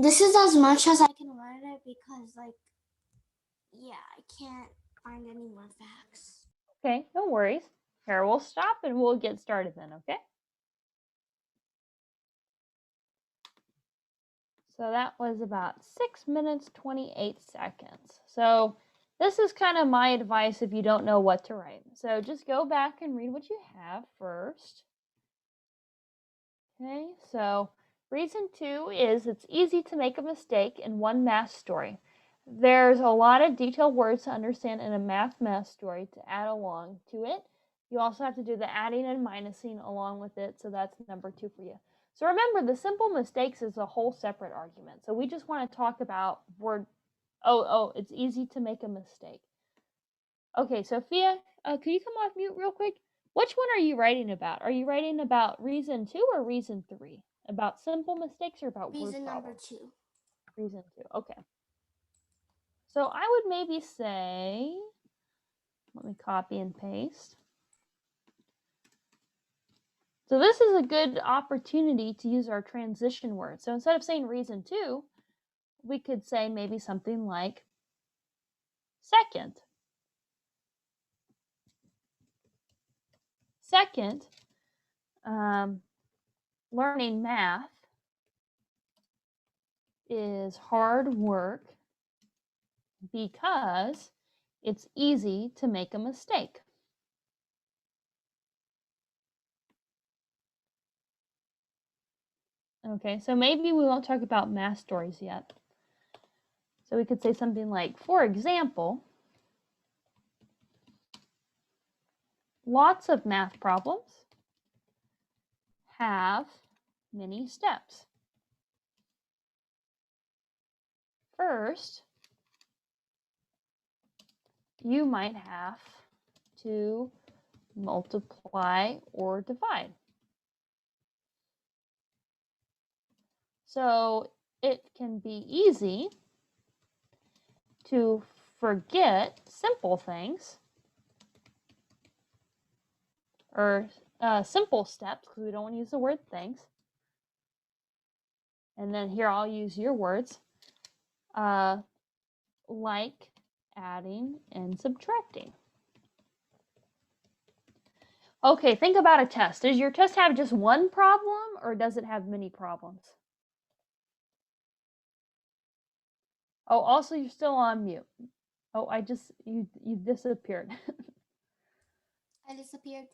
[SPEAKER 1] This is as much as I can write it because, yeah, I can't find any more facts.
[SPEAKER 2] Okay, no worries. Here, we'll stop and we'll get started then, okay? So that was about 6 minutes, 28 seconds. So this is kind of my advice if you don't know what to write. So just go back and read what you have first. Okay, so reason 2 is it's easy to make a mistake in one math story. There's a lot of detailed words to understand in a math story to add along to it. You also have to do the adding and minusing along with it, so that's number 2 for you. So remember, the simple mistakes is a whole separate argument. So we just want to talk about it's easy to make a mistake. Okay, Sophia, could you come off mute real quick? Which one are you writing about? Are you writing about reason 2 or reason 3? About simple mistakes or about
[SPEAKER 1] Reason
[SPEAKER 2] word
[SPEAKER 1] number
[SPEAKER 2] problems?
[SPEAKER 1] 2.
[SPEAKER 2] Reason 2, okay. So I would maybe say, let me copy and paste. So this is a good opportunity to use our transition word. So instead of saying reason 2, we could say maybe something like second. Second, learning math is hard work because it's easy to make a mistake. Okay, so maybe we won't talk about math stories yet. So we could say something like, for example, lots of math problems have many steps. First, you might have to multiply or divide. So it can be easy to forget simple things or simple steps, because we don't want to use the word things. And then here I'll use your words, like adding and subtracting. Okay, think about a test. Does your test have just one problem or does it have many problems? Oh, also you're still on mute. Oh, you disappeared.
[SPEAKER 1] I disappeared.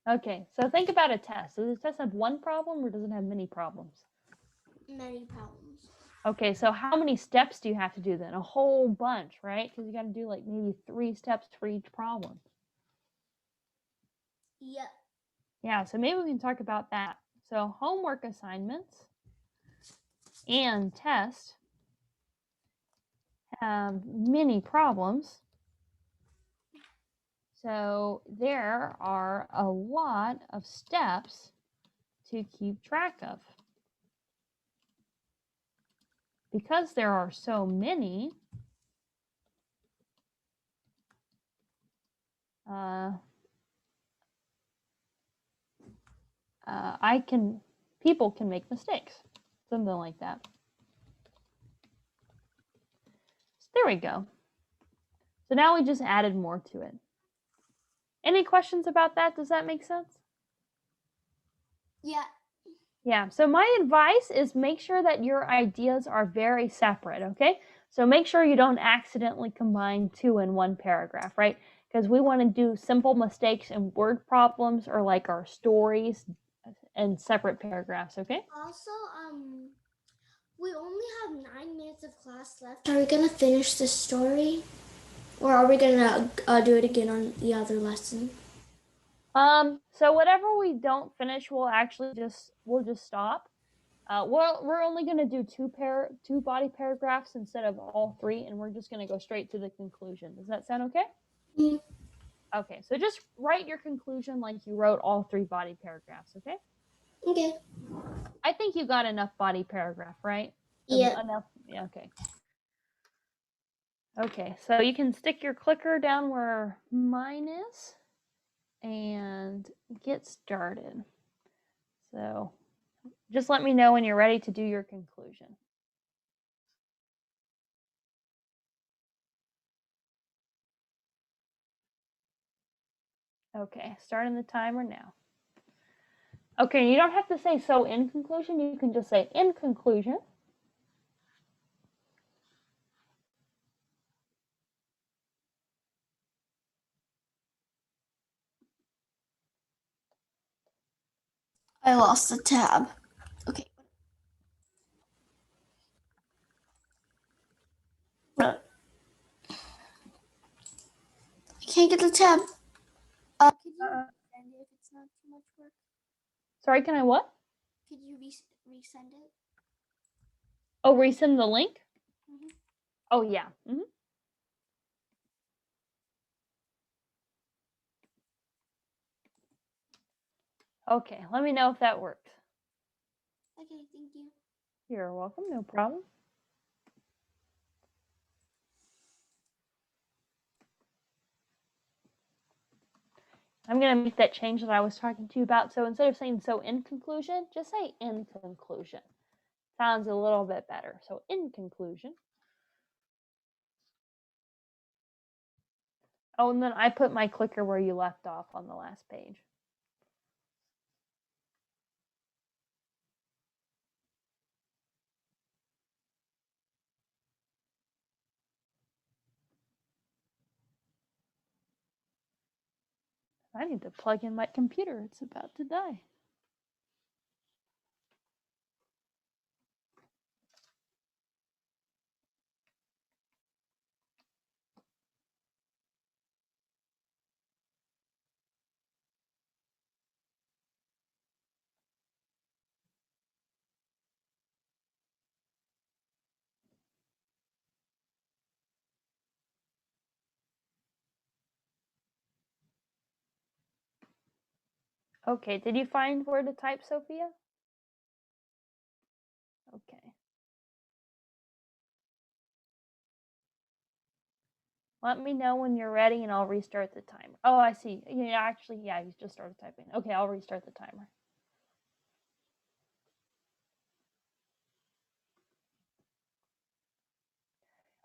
[SPEAKER 2] Okay, so think about a test. Does the test have one problem or does it have many problems?
[SPEAKER 1] Many problems.
[SPEAKER 2] Okay, so how many steps do you have to do then? A whole bunch, right? Because you got to do like maybe 3 steps for each problem.
[SPEAKER 1] Yep.
[SPEAKER 2] Yeah, so maybe we can talk about that. So homework assignments and tests have many problems. So there are a lot of steps to keep track of. Because there are so many, people can make mistakes, something like that. So there we go. So now we just added more to it. Any questions about that? Does that make sense?
[SPEAKER 1] Yeah.
[SPEAKER 2] Yeah, so my advice is make sure that your ideas are very separate, okay? So make sure you don't accidentally combine two in one paragraph, right? Because we want to do simple mistakes and word problems or like our stories in separate paragraphs, okay?
[SPEAKER 1] Also, we only have 9 minutes of class left. Are we gonna finish the story, or are we gonna do it again on the other lesson?
[SPEAKER 2] So whatever we don't finish, we'll just stop. We're only going to do two body paragraphs instead of all three, and we're just going to go straight to the conclusion. Does that sound okay?
[SPEAKER 1] Mm.
[SPEAKER 2] Okay, so just write your conclusion like you wrote all three body paragraphs, okay?
[SPEAKER 1] Okay.
[SPEAKER 2] I think you got enough body paragraph, right?
[SPEAKER 1] Yeah.
[SPEAKER 2] Enough, yeah, okay. Okay, so you can stick your clicker down where mine is and get started. So just let me know when you're ready to do your conclusion. Okay, starting the timer now. Okay, you don't have to say so in conclusion, you can just say in conclusion.
[SPEAKER 1] I lost the tab. Okay. I can't get the tab. Could you resend it if it's not too much work?
[SPEAKER 2] Sorry, can I what?
[SPEAKER 1] Could you resend it?
[SPEAKER 2] Oh, resend the link? Mm-hmm. Oh, yeah. Mm-hmm. Okay, let me know if that works.
[SPEAKER 1] Okay, thank you.
[SPEAKER 2] You're welcome, no problem. I'm going to make that change that I was talking to you about. So instead of saying so in conclusion, just say in conclusion. Sounds a little bit better. So in conclusion. Oh, and then I put my clicker where you left off on the last page. I need to plug in my computer. It's about to die. Okay, did you find where to type, Sophia? Okay. Let me know when you're ready and I'll restart the timer. Oh, I see. Yeah, actually, yeah, you just started typing. Okay, I'll restart the timer.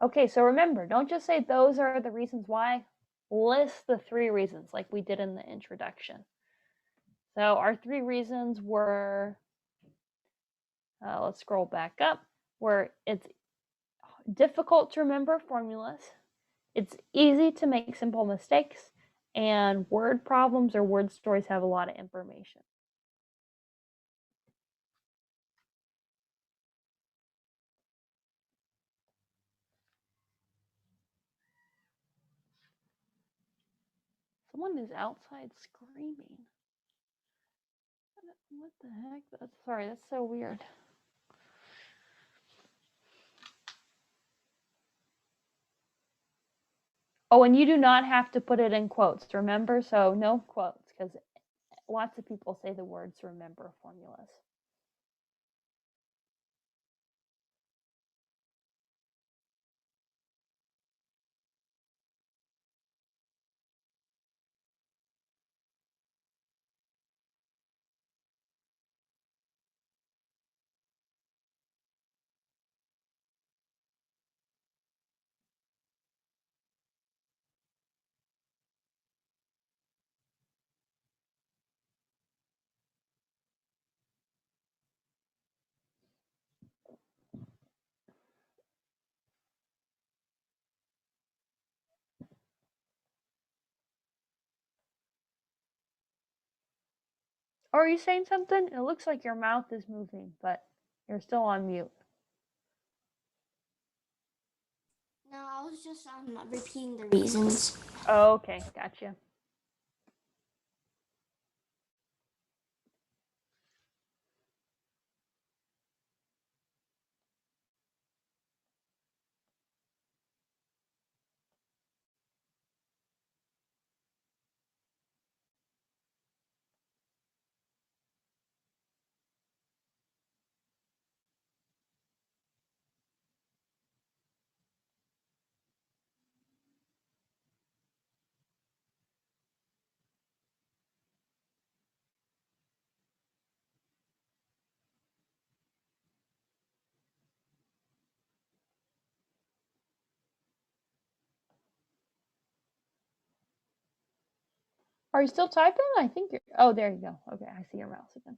[SPEAKER 2] Okay, so remember, don't just say those are the reasons why. List the 3 reasons like we did in the introduction. So our 3 reasons were, let's scroll back up, where it's difficult to remember formulas, it's easy to make simple mistakes, and word problems or word stories have a lot of information. Someone is outside screaming. What the heck? Sorry, that's so weird. Oh, and you do not have to put it in quotes, remember? So no quotes, because lots of people say the words remember formulas. Or are you saying something? It looks like your mouth is moving, but you're still on mute.
[SPEAKER 1] No, I was just repeating the reasons.
[SPEAKER 2] Oh, okay, gotcha. Are you still typing? I think you're. Oh, there you go. Okay, I see your mouse again.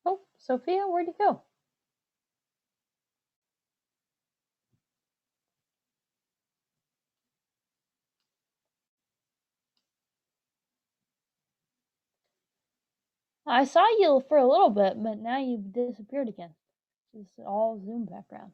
[SPEAKER 2] Oh, Sophia, where'd you go? I saw you for a little bit, but now you've disappeared again. It's all Zoom background.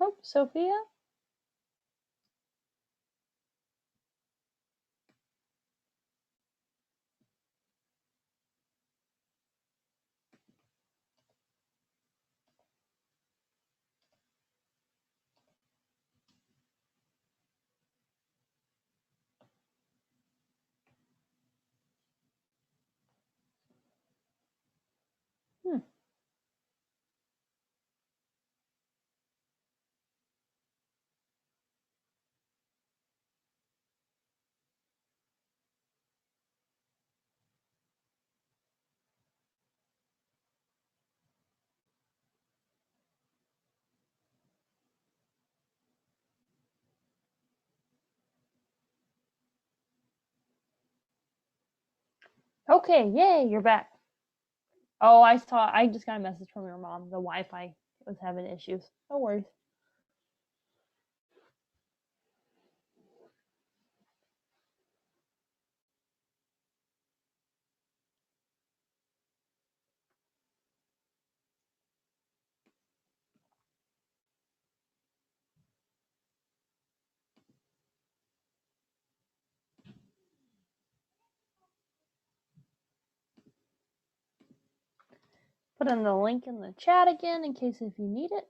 [SPEAKER 2] Oh, Sophia? Hmm. Okay, yay, you're back. Oh, I just got a message from your mom. The Wi Fi was having issues. No worries. Put in the link in the chat again in case if you need it.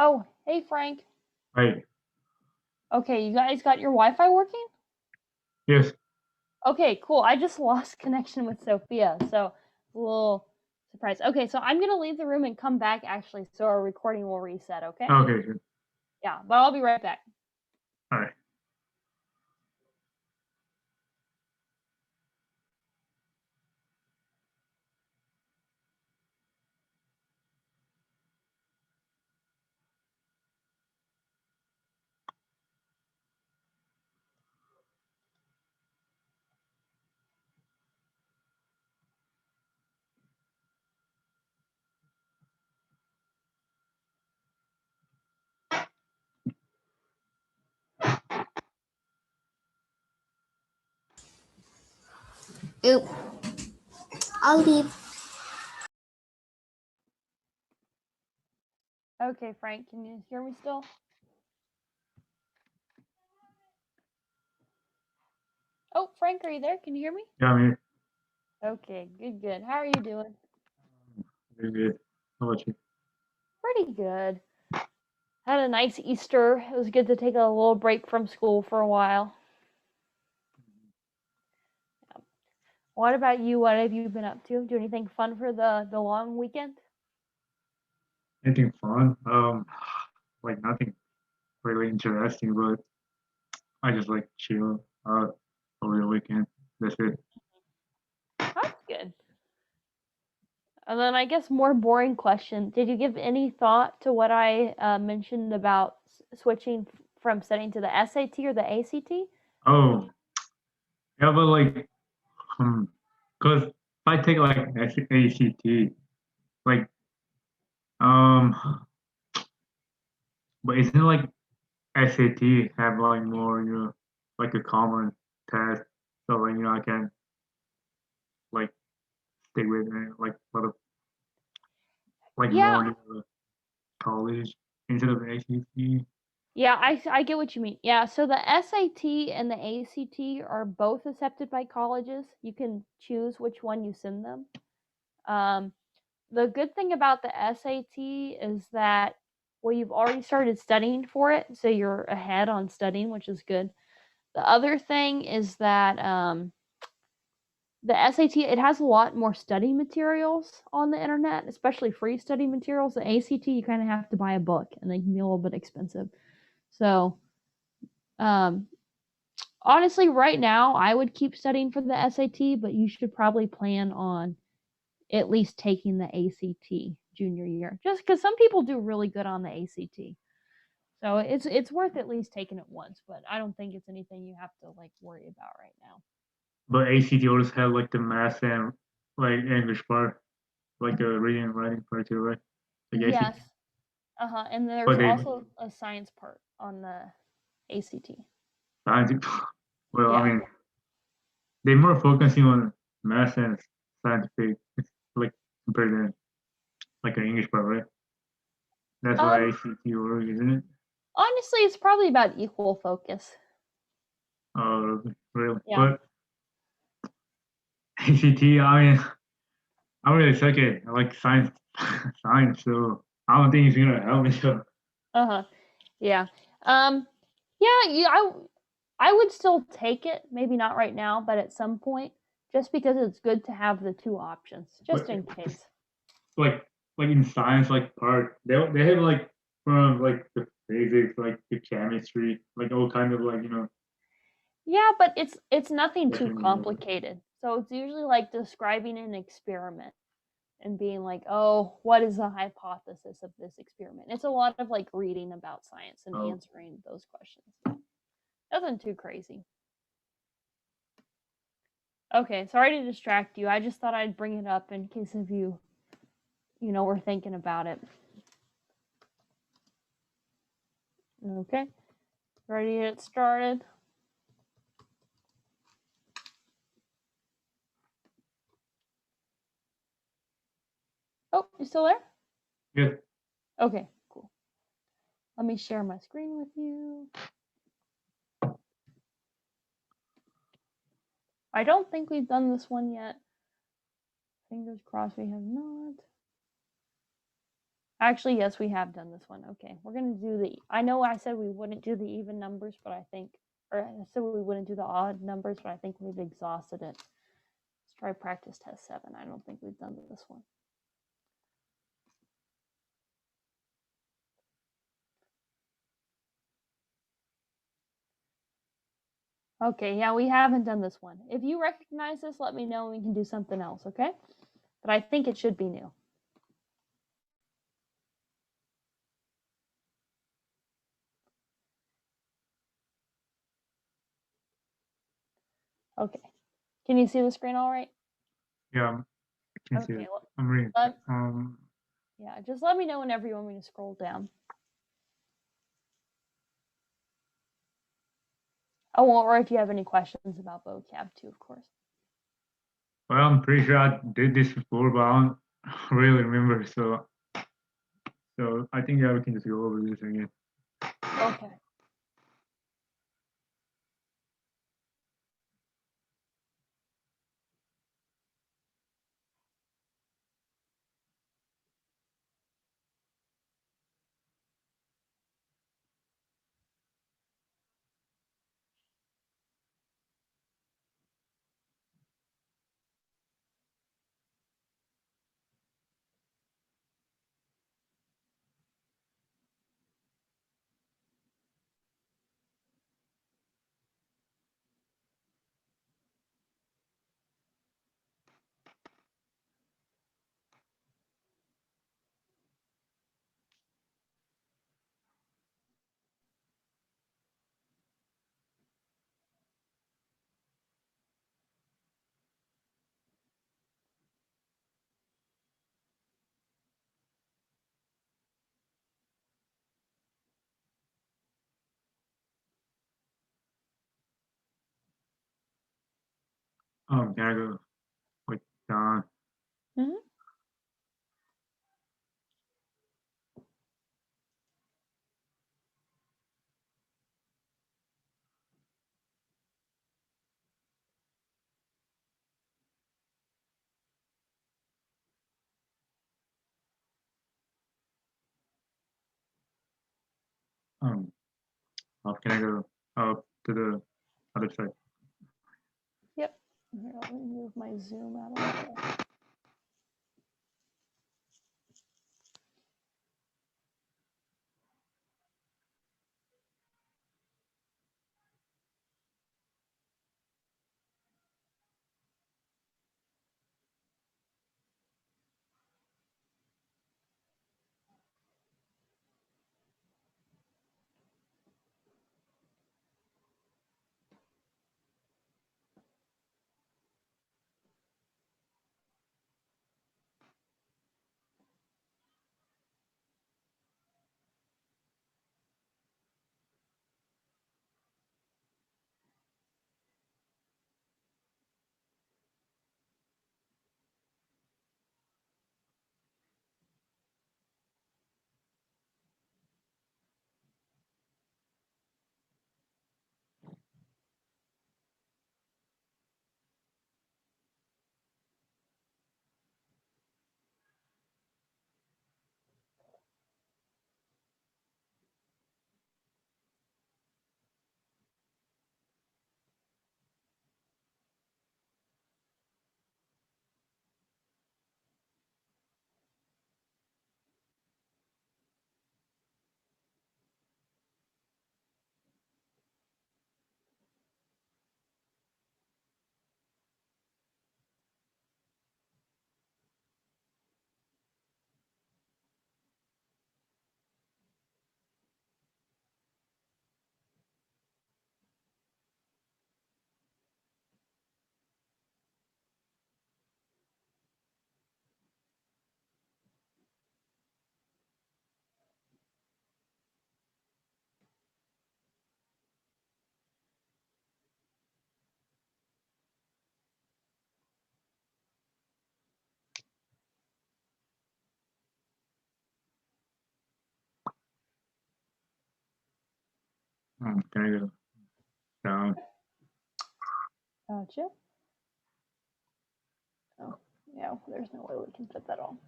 [SPEAKER 2] Oh, hey Frank.
[SPEAKER 3] Right.
[SPEAKER 2] Okay, you guys got your Wi-Fi working?
[SPEAKER 3] Yes.
[SPEAKER 2] Okay, cool. I just lost connection with Sophia, so a little surprised. Okay, so I'm gonna leave the room and come back actually, so our recording will reset. Okay?
[SPEAKER 3] Okay. Good.
[SPEAKER 2] Yeah, but I'll be right back.
[SPEAKER 3] All right.
[SPEAKER 1] Oop. I'll leave.
[SPEAKER 2] Okay, Frank, can you hear me still? Oh, Frank, are you there? Can you hear me?
[SPEAKER 3] Yeah, I'm here.
[SPEAKER 2] Okay, good. How are you doing?
[SPEAKER 3] Very good. How about you?
[SPEAKER 2] Pretty good. Had a nice Easter. It was good to take a little break from school for a while. What about you? What have you been up to? Do anything fun for the long weekend?
[SPEAKER 3] Anything fun? Like nothing really interesting, but I just like chill out over the weekend. That's it.
[SPEAKER 2] That's good. And then I guess more boring question. Did you give any thought to what I mentioned about switching from studying to the SAT or the ACT?
[SPEAKER 3] Oh, yeah, but like, cause if I take like ACT, like, um, but isn't it like SAT have like more, like a common test, so like I can like stay with it, like a lot of like
[SPEAKER 2] Yeah,
[SPEAKER 3] more college instead of ACT.
[SPEAKER 2] yeah, I get what you mean. Yeah, so the SAT and the ACT are both accepted by colleges. You can choose which one you send them. Um, the good thing about the SAT is that, well, you've already started studying for it, so you're ahead on studying, which is good. The other thing is that the SAT, it has a lot more study materials on the internet, especially free study materials. The ACT, you kind of have to buy a book, and they can be a little bit expensive. So, um, honestly, right now, I would keep studying for the SAT, but you should probably plan on at least taking the ACT junior year, just because some people do really good on the ACT. So it's worth at least taking it once, but I don't think it's anything you have to like worry about right now.
[SPEAKER 3] But ACT always have like the math and like English part, like the reading and writing part too, right? Like
[SPEAKER 2] Yes.
[SPEAKER 3] ACT,
[SPEAKER 2] And there's
[SPEAKER 3] but they
[SPEAKER 2] also a science part on the ACT.
[SPEAKER 3] science. Well, I
[SPEAKER 2] Yeah.
[SPEAKER 3] mean, they're more focusing on math and scientific, like compared to like an English part, right? That's why
[SPEAKER 2] Um
[SPEAKER 3] ACT works, isn't it?
[SPEAKER 2] Honestly, it's probably about equal focus.
[SPEAKER 3] Really.
[SPEAKER 2] Yeah.
[SPEAKER 3] But ACT, I mean, I'm really suck it. I like science, science, so I don't think it's gonna help me. So.
[SPEAKER 2] Uh-huh. Yeah. Um yeah, I would still take it, maybe not right now, but at some point, just because it's good to have the two options, just
[SPEAKER 3] But
[SPEAKER 2] in case.
[SPEAKER 3] like in science like part they have like from like the physics like the chemistry like all kind of like
[SPEAKER 2] Yeah, but it's nothing too
[SPEAKER 3] Definitely.
[SPEAKER 2] complicated. So it's usually like describing an experiment and being like, "Oh, what is the hypothesis of this experiment?" It's a lot of like reading about science and
[SPEAKER 3] Oh,
[SPEAKER 2] answering those questions. Nothing too crazy. Okay, sorry to distract you. I just thought I'd bring it up in case of you, were thinking about it. Okay, ready to get started? Oh, you still there?
[SPEAKER 3] yeah.
[SPEAKER 2] Okay, cool. Let me share my screen with you. I don't think we've done this one yet. Fingers crossed we have not. Actually, yes, we have done this one. Okay, we're going to do I know I said we wouldn't do the even numbers, but I think, or I said we wouldn't do the odd numbers, but I think we've exhausted it. Let's try practice test 7. I don't think we've done this one. Okay, yeah, we haven't done this one. If you recognize this, let me know and we can do something else, okay? But I think it should be new. Okay. Can you see the screen all right?
[SPEAKER 3] Yeah, I can see
[SPEAKER 2] Okay.
[SPEAKER 3] it. I'm reading.
[SPEAKER 2] Yeah, just let me know whenever you want me to scroll down. Oh, or if you have any questions about vocab too, of course.
[SPEAKER 3] Well, I'm pretty sure I did this before, but I don't really remember. So I think yeah, we can just go over this again.
[SPEAKER 2] Okay.
[SPEAKER 3] Can I go like down?
[SPEAKER 2] Mm-hmm.
[SPEAKER 3] Um, can I go up to the other side?
[SPEAKER 2] Yep. Here, let me move my zoom out of the way.
[SPEAKER 3] Can I go down?
[SPEAKER 2] Gotcha. Oh, yeah, there's no way we can fit that all.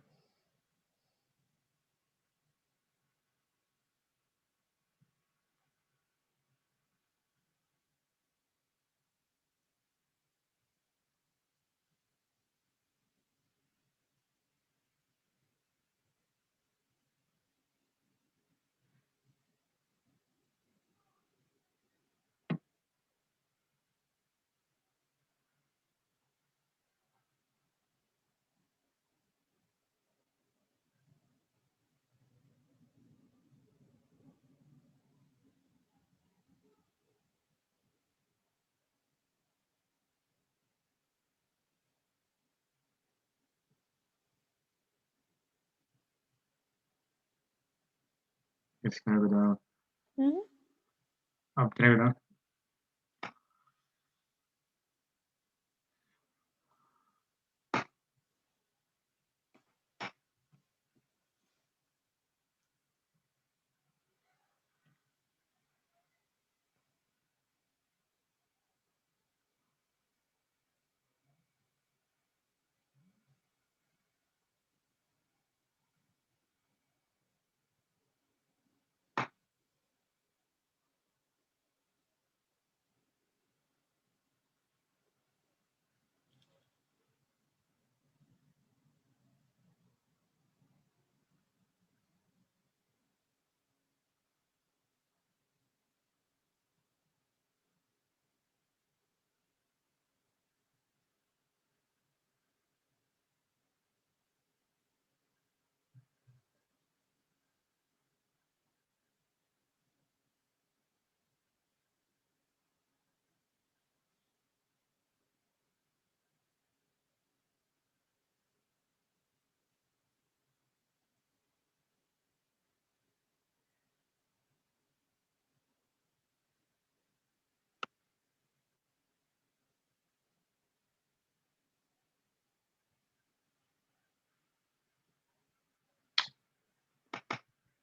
[SPEAKER 3] It's gonna go down.
[SPEAKER 2] Mm-hmm.
[SPEAKER 3] Can I go down?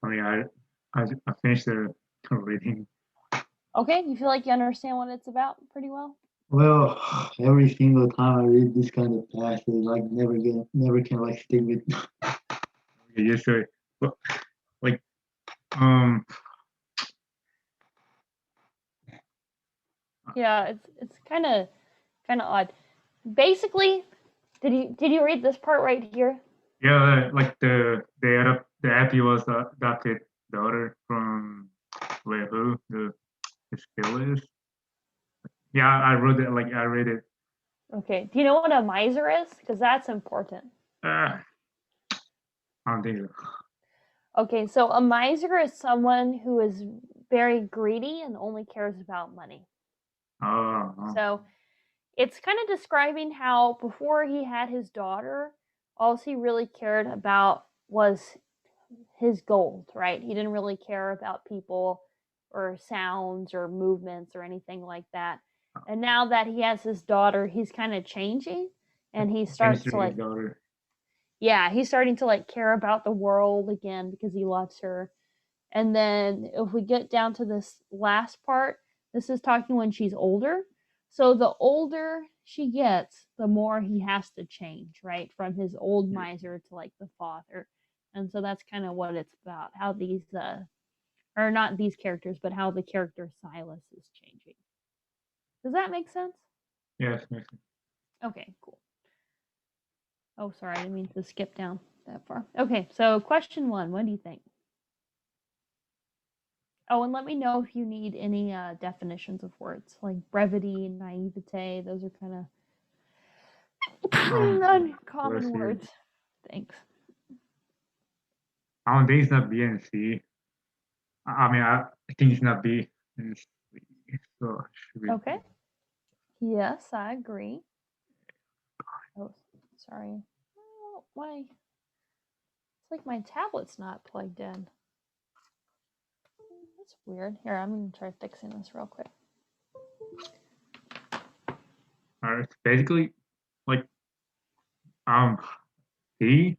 [SPEAKER 3] I mean, I finished the reading.
[SPEAKER 2] Okay, you feel like you understand what it's about pretty well?
[SPEAKER 4] Well, every single time I read this kind of passage, like never can like stick with.
[SPEAKER 3] Okay, yes, sir. But like, um,
[SPEAKER 2] Yeah, it's kind of odd. Basically, did you read this part right here?
[SPEAKER 3] yeah, like the Abby was the adopted daughter from where who the skill is. Yeah, I wrote it. Like I read it.
[SPEAKER 2] Okay. Do you know what a miser is? Because that's important.
[SPEAKER 3] I don't think so.
[SPEAKER 2] Okay, so a miser is someone who is very greedy and only cares about money.
[SPEAKER 3] Oh,
[SPEAKER 2] So it's kind of describing how before he had his daughter, all he really cared about was his gold, right? He didn't really care about people or sounds or movements or anything like that. And now that he has his daughter, he's kind of changing and he starts to like,
[SPEAKER 3] daughter.
[SPEAKER 2] yeah, he's starting to like care about the world again because he loves her. And then if we get down to this last part, this is talking when she's older. So the older she gets, the more he has to change, right? From his old miser to like the father. And so that's kind of what it's about. How these or not these characters, but how the character Silas is changing. Does that make sense?
[SPEAKER 3] Yes, makes sense.
[SPEAKER 2] Okay, cool. Oh, sorry, I didn't mean to skip down that far. Okay, so question 1, what do you think? Oh, and let me know if you need any definitions of words like brevity, naivete. Those are kind of uncommon words. Thanks.
[SPEAKER 3] I don't think it's not B and C. I mean, I think it's not B and C. So it should be
[SPEAKER 2] Okay. Yes, I agree. Oh, sorry. Why? It's like my tablet's not plugged in. That's weird. Here, I'm going to try fixing this real quick.
[SPEAKER 3] It's basically like B.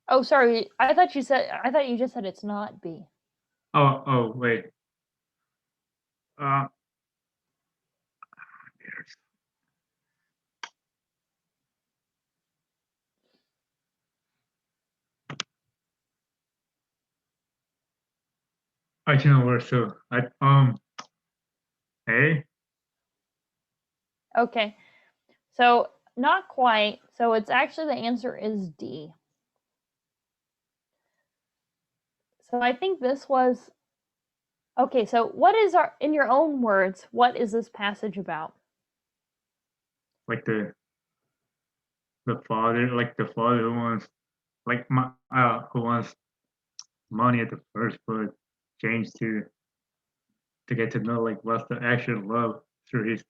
[SPEAKER 2] Oh, sorry. I thought you just said it's not B.
[SPEAKER 3] Oh, wait. there's I don't know where so A.
[SPEAKER 2] Okay. So not quite. So it's actually the answer is D. So I think this was okay. So what is our, in your own words, what is this passage about?
[SPEAKER 3] Like the father, like the father who wants who wants money at the first, but changed to get to know like what's the actual love through his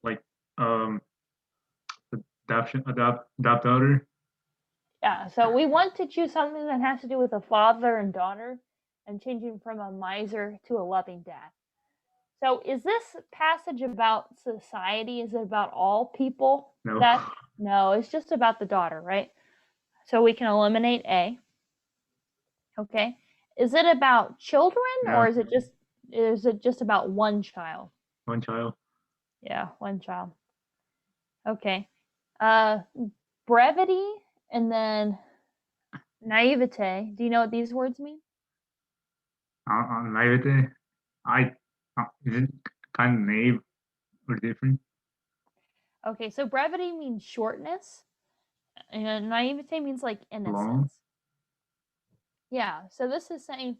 [SPEAKER 3] like um adopt daughter.
[SPEAKER 2] Yeah. So we want to choose something that has to do with a father and daughter, and changing from a miser to a loving dad. So is this passage about society? Is it about all people?
[SPEAKER 3] No,
[SPEAKER 2] That no, it's just about the daughter, right? So we can eliminate A. Okay. Is it about children, or
[SPEAKER 3] no,
[SPEAKER 2] is it just about one child?
[SPEAKER 3] one child.
[SPEAKER 2] Yeah, one child. Okay. Uh brevity and then naivete. Do you know what these words mean?
[SPEAKER 3] Naivete. I is it kind of naive or different?
[SPEAKER 2] Okay, so brevity means shortness, and naivete means like
[SPEAKER 3] Long.
[SPEAKER 2] innocence. Yeah, so this is saying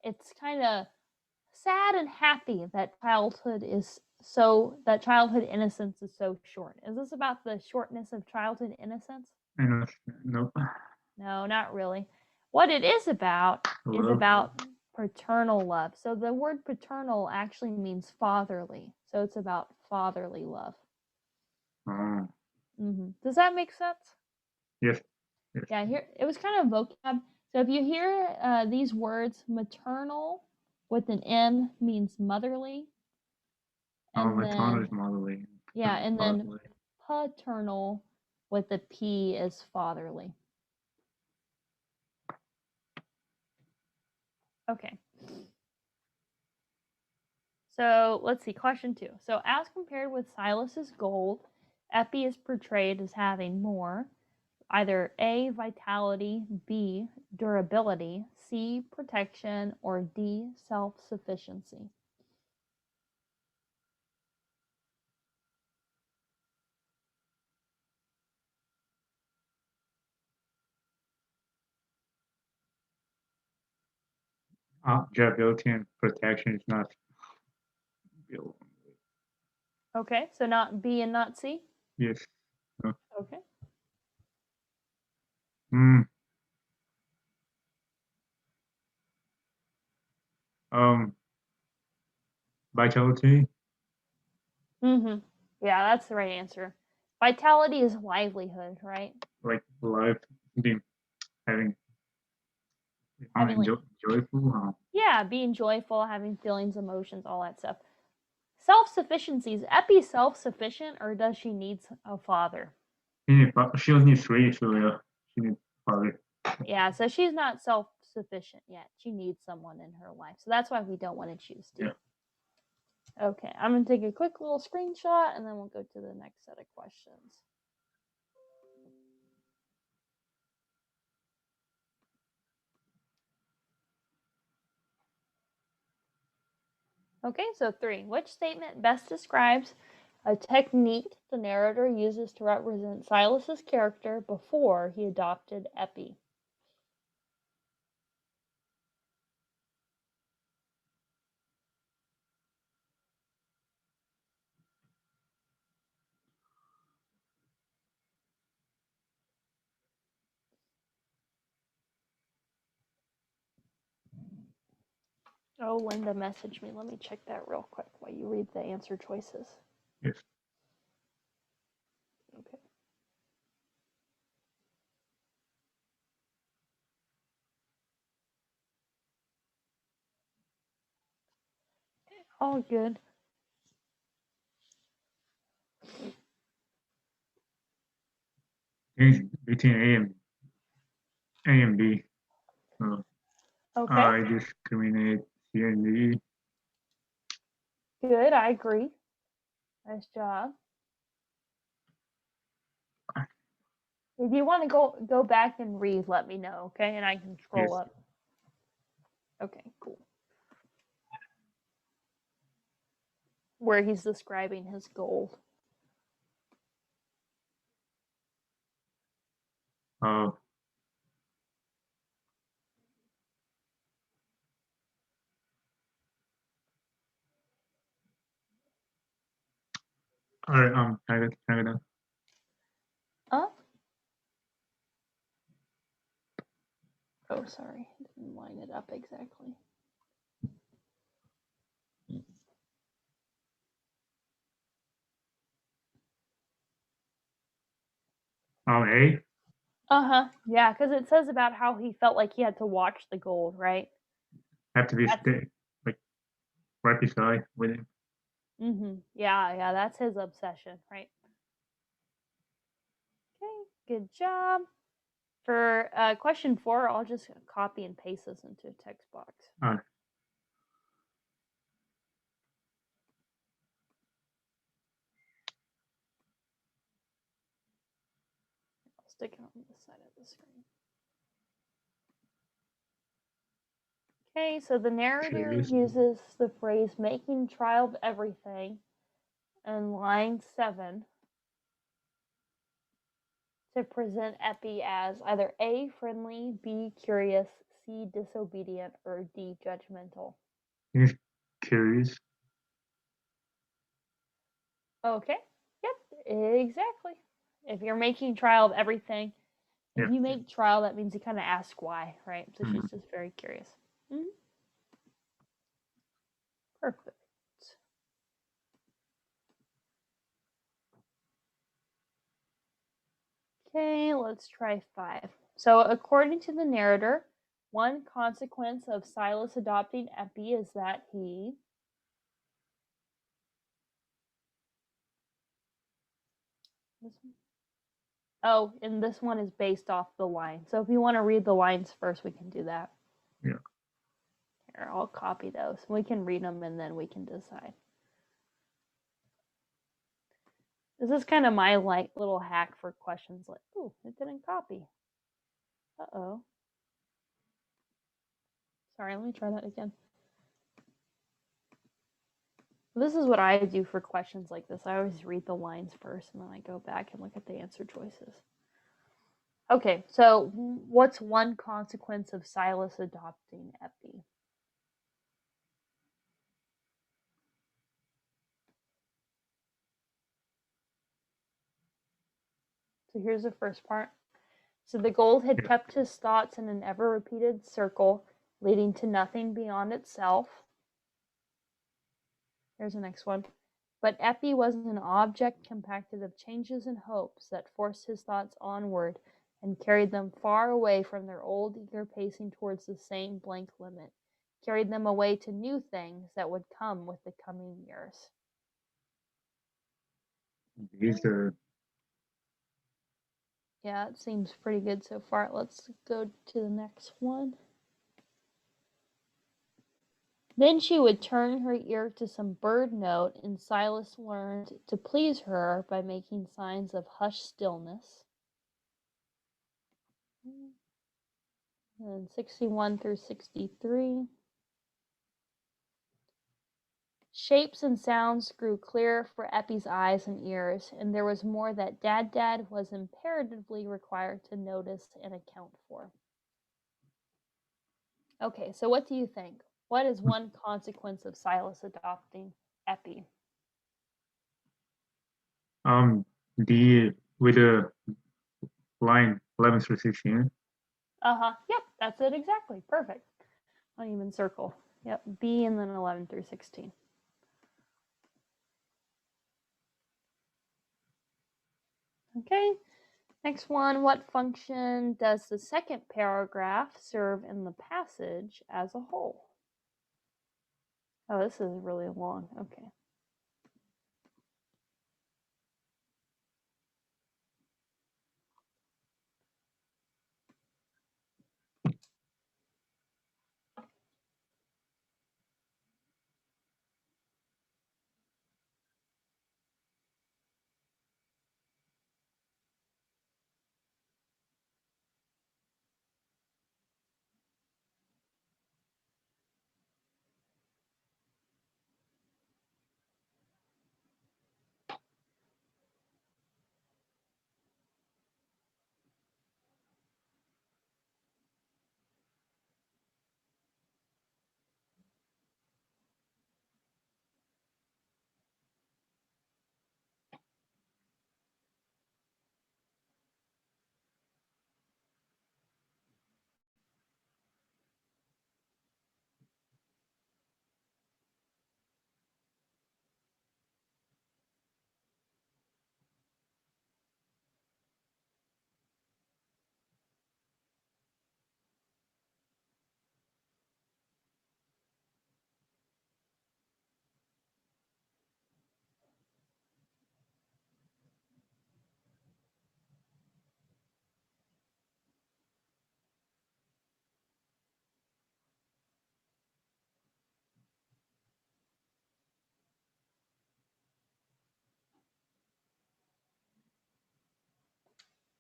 [SPEAKER 2] it's kind of sad and happy that childhood innocence is so short. Is this about the shortness of childhood innocence?
[SPEAKER 3] And nope.
[SPEAKER 2] No, not really. What it is
[SPEAKER 3] Love.
[SPEAKER 2] about paternal love. So the word paternal actually means fatherly. So it's about fatherly love.
[SPEAKER 3] Oh,
[SPEAKER 2] Does that make sense?
[SPEAKER 3] yes. Yes.
[SPEAKER 2] Yeah, here it was kind of vocab. So if you hear these words, maternal with an M means motherly,
[SPEAKER 3] Oh,
[SPEAKER 2] and
[SPEAKER 3] my tone
[SPEAKER 2] then
[SPEAKER 3] is modeling.
[SPEAKER 2] yeah, and then paternal with a P is fatherly. Okay. So let's see, question 2. So as compared with Silas's gold, Epi is portrayed as having more, either A, vitality, B, durability, C, protection, or D, self-sufficiency.
[SPEAKER 3] Durability and protection is not built.
[SPEAKER 2] Okay, so not B and not C?
[SPEAKER 3] Yes. No.
[SPEAKER 2] Okay.
[SPEAKER 3] Hmm. Um. Vitality.
[SPEAKER 2] Mm-hmm. Yeah, that's the right answer. Vitality is livelihood, right?
[SPEAKER 3] Like life being having
[SPEAKER 2] Having like
[SPEAKER 3] joyful.
[SPEAKER 2] yeah, being joyful, having feelings, emotions, all that stuff. Self-sufficiency, is Epi self-sufficient or does she need a father?
[SPEAKER 3] She only needs three, so yeah, she needs father.
[SPEAKER 2] Yeah, so she's not self-sufficient yet. She needs someone in her life. So that's why we don't want to choose D.
[SPEAKER 3] Yeah.
[SPEAKER 2] Okay, I'm going to take a quick little screenshot and then we'll go to the next set of questions. Okay, so 3. Which statement best describes a technique the narrator uses to represent Silas's character before he adopted Epi? Oh, Linda messaged me. Let me check that real quick while you read the answer choices.
[SPEAKER 3] Yes.
[SPEAKER 2] Okay. All good.
[SPEAKER 3] It's between A and B. So
[SPEAKER 2] Okay.
[SPEAKER 3] I discriminate C and D.
[SPEAKER 2] Good, I agree. Nice job. If you want to go back and read, let me know, okay? And I can scroll
[SPEAKER 3] Yes.
[SPEAKER 2] up. Okay, cool. Where he's describing his gold.
[SPEAKER 3] Uh, all right. Can I go down?
[SPEAKER 2] Oh, sorry. I didn't line it up exactly.
[SPEAKER 3] A.
[SPEAKER 2] Uh-huh. Yeah, because it says about how he felt like he had to watch the gold, right?
[SPEAKER 3] Have to be
[SPEAKER 2] That's
[SPEAKER 3] stay like right beside with him.
[SPEAKER 2] Yeah, that's his obsession, right? Okay, good job. For question 4, I'll just copy and paste this into a text box.
[SPEAKER 3] All right.
[SPEAKER 2] I'll stick it on this side of the screen. Okay, so the narrator
[SPEAKER 3] Cheers.
[SPEAKER 2] uses the phrase making trial of everything in line 7 to present Epi as either A, friendly, B, curious, C, disobedient, or D, judgmental.
[SPEAKER 3] He's curious.
[SPEAKER 2] Okay, yep, exactly. If you're making trial of everything, if
[SPEAKER 3] Yeah.
[SPEAKER 2] you make trial, that means you kind of ask why, right? So
[SPEAKER 3] Mhm.
[SPEAKER 2] she's just very curious. Perfect. Okay, let's try 5. So, according to the narrator, one consequence of Silas adopting Epi is that he. Oh, and this one is based off the line. So, if you want to read the lines first, we can do that.
[SPEAKER 3] Yeah.
[SPEAKER 2] Here, I'll copy those. We can read them and then we can decide. This is kind of my little hack for questions like, oh, it didn't copy. Uh-oh. Sorry, let me try that again. This is what I do for questions like this. I always read the lines first and then I go back and look at the answer choices. Okay, so what's one consequence of Silas adopting Epi? So here's the first part. So the gold had
[SPEAKER 3] Yeah.
[SPEAKER 2] kept his thoughts in an ever repeated circle, leading to nothing beyond itself. Here's the next one. But Epi was an object compacted of changes and hopes that forced his thoughts onward and carried them far away from their old eager pacing towards the same blank limit, carried them away to new things that would come with the coming years.
[SPEAKER 3] He's
[SPEAKER 2] Yeah, it seems pretty good so far. Let's go to the next one. Then she would turn her ear to some bird note, and Silas learned to please her by making signs of hushed stillness. And 61 through 63. Shapes and sounds grew clearer for Epi's eyes and ears, and there was more that Dad was imperatively required to notice and account for. Okay, so what do you think? What is one consequence of Silas adopting Epi?
[SPEAKER 3] D with the line 11 through 16.
[SPEAKER 2] Yep, that's it exactly. Perfect. I'll even circle. Yep, B and then 11 through 16. Okay, next one. What function does the second paragraph serve in the passage as a whole? Oh, this is really long. Okay.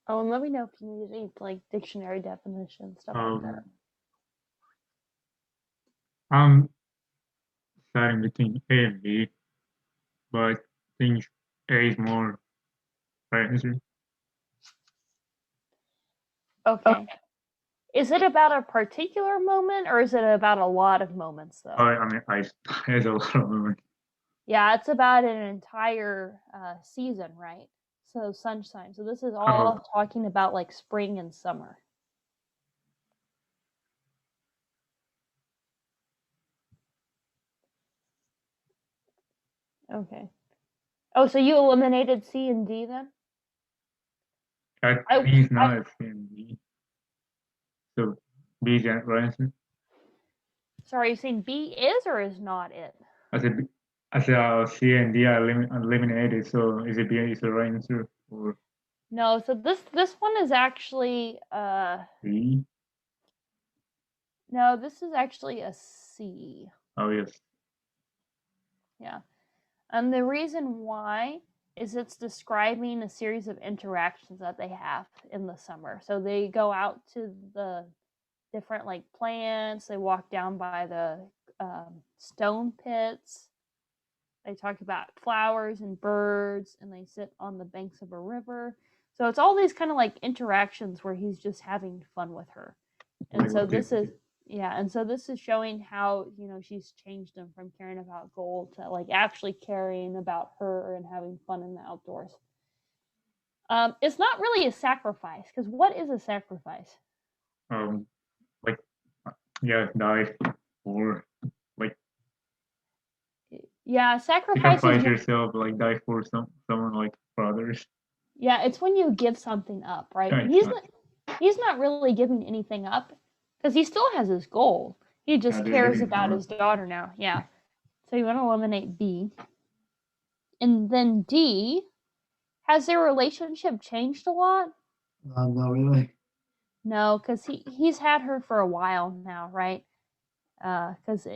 [SPEAKER 2] Oh, and let me know if you need any like dictionary definitions, stuff like that.
[SPEAKER 3] I'm deciding between A and B, but I think A is more right answer.
[SPEAKER 2] Okay. Is it about a particular moment or is it about a lot of moments though?
[SPEAKER 3] I mean, there's a lot of movement.
[SPEAKER 2] Yeah, it's about an entire season, right? So sunshine. So this is all talking about like spring and summer. Okay. Oh, so you eliminated C and D then?
[SPEAKER 3] B is not a C and D. So B is the right answer.
[SPEAKER 2] Sorry, you're saying B is or is not it?
[SPEAKER 3] I said C and D are eliminated. So is it B is the right answer or
[SPEAKER 2] No, so this one is actually
[SPEAKER 3] B?
[SPEAKER 2] no, this is actually a C.
[SPEAKER 3] Oh yes.
[SPEAKER 2] Yeah. And the reason why is it's describing a series of interactions that they have in the summer. So they go out to the different like plants, they walk down by the stone pits, they talk about flowers and birds, and they sit on the banks of a river. So it's all these kind of like interactions where he's just having fun with her. And so this is and so this is showing how, she's changed him from caring about gold to like actually caring about her and having fun in the outdoors. It's not really a sacrifice, because what is a sacrifice?
[SPEAKER 3] Like die for like
[SPEAKER 2] Sacrifice
[SPEAKER 3] yourself, like die for someone like for others.
[SPEAKER 2] Yeah, it's when you give something up, right?
[SPEAKER 3] Yeah,
[SPEAKER 2] He's not really giving anything up because he still has his goal. He just cares about his daughter now. Yeah. So you want to eliminate B. And then D, has their relationship changed a lot?
[SPEAKER 4] Not really.
[SPEAKER 2] No, because he's had her for a while now, right? Because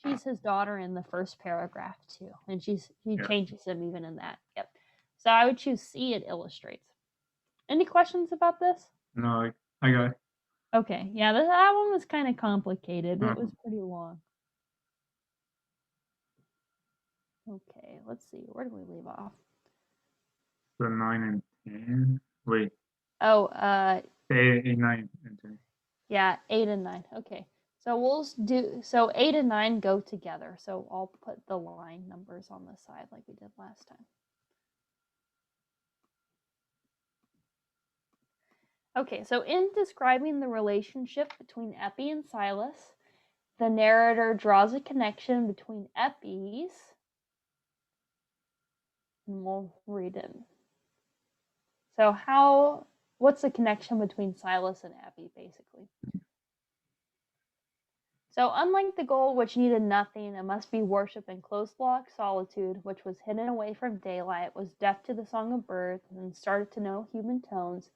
[SPEAKER 2] she's his daughter in the first paragraph too, and he changes him even in that. Yep. So I would choose C. It illustrates. Any questions about this?
[SPEAKER 3] No, I got it.
[SPEAKER 2] Okay, yeah, that one was kind of complicated. It was pretty long. Okay, let's see. Where do we leave off?
[SPEAKER 3] So 9 and 10. Wait.
[SPEAKER 2] Oh,
[SPEAKER 3] 8, 9, and 10.
[SPEAKER 2] Yeah, 8 and 9. Okay. So 8 and 9 go together. So I'll put the line numbers on the side like we did last time. Okay, so in describing the relationship between Epi and Silas, the narrator draws a connection between Epi's, and we'll read it. So what's the connection between Silas and Epi, basically? So unlike the goal, which needed nothing and must be worshipped in close-locked solitude, which was hidden away from daylight, was deaf to the song of birds, and started to know human tones,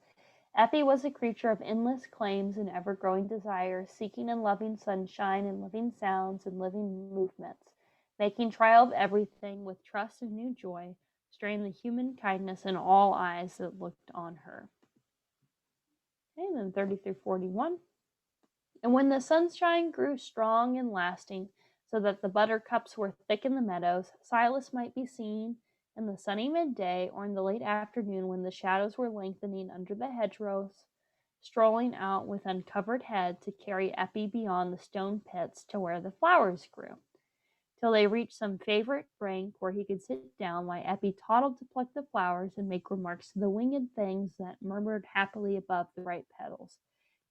[SPEAKER 2] Epi was a creature of endless claims and ever-growing desires, seeking and loving sunshine and living sounds and living movements, making trial of everything with trust and new joy, straying the human kindness in all eyes that looked on her. Okay, and then 30 through 41. And when the sunshine grew strong and lasting, so that the buttercups were thick in the meadows, Silas might be seen in the sunny midday or in the late afternoon when the shadows were lengthening under the hedgerows, strolling out with uncovered head to carry Eppie beyond the stone pits to where the flowers grew, till they reached some favorite bank where he could sit down while Eppie toddled to pluck the flowers and make remarks to the winged things that murmured happily above the ripe petals,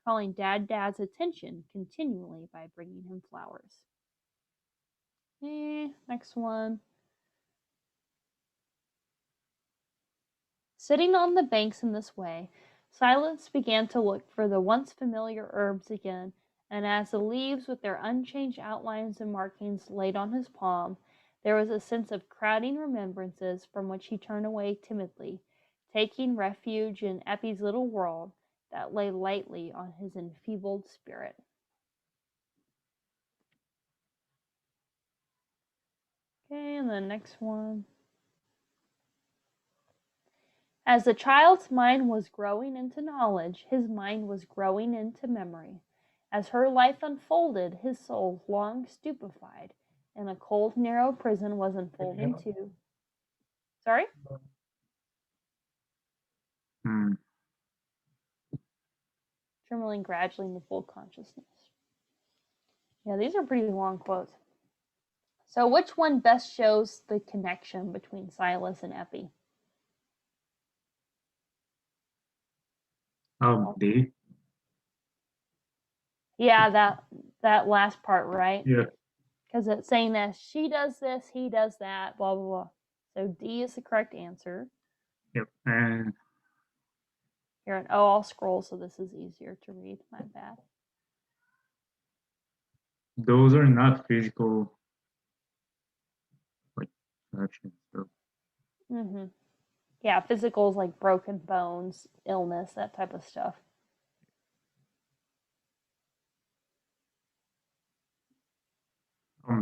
[SPEAKER 2] calling Dad's attention continually by bringing him flowers. Next one. Sitting on the banks in this way, Silas began to look for the once familiar herbs again, and as the leaves with their unchanged outlines and markings laid on his palm, there was a sense of crowding remembrances from which he turned away timidly, taking refuge in Eppie's little world that lay lightly on his enfeebled spirit. Okay, and the next one. As the child's mind was growing into knowledge, his mind was growing into memory. As her life unfolded, his soul, long stupefied in a cold, narrow prison, was unfolding too. Sorry?
[SPEAKER 3] Hmm.
[SPEAKER 2] Trembling gradually into full consciousness. Yeah, these are pretty long quotes. So which one best shows the connection between Silas and Epi?
[SPEAKER 3] D.
[SPEAKER 2] Yeah, that last part, right?
[SPEAKER 3] Yeah.
[SPEAKER 2] Because it's saying that she does this, he does that, blah, blah, blah. So D is the correct answer.
[SPEAKER 3] Yep. And
[SPEAKER 2] Here, and oh, I'll scroll so this is easier to read. My bad.
[SPEAKER 3] those are not physical like actions. So
[SPEAKER 2] Mm-hmm. Yeah, physical is like broken bones, illness, that type of stuff.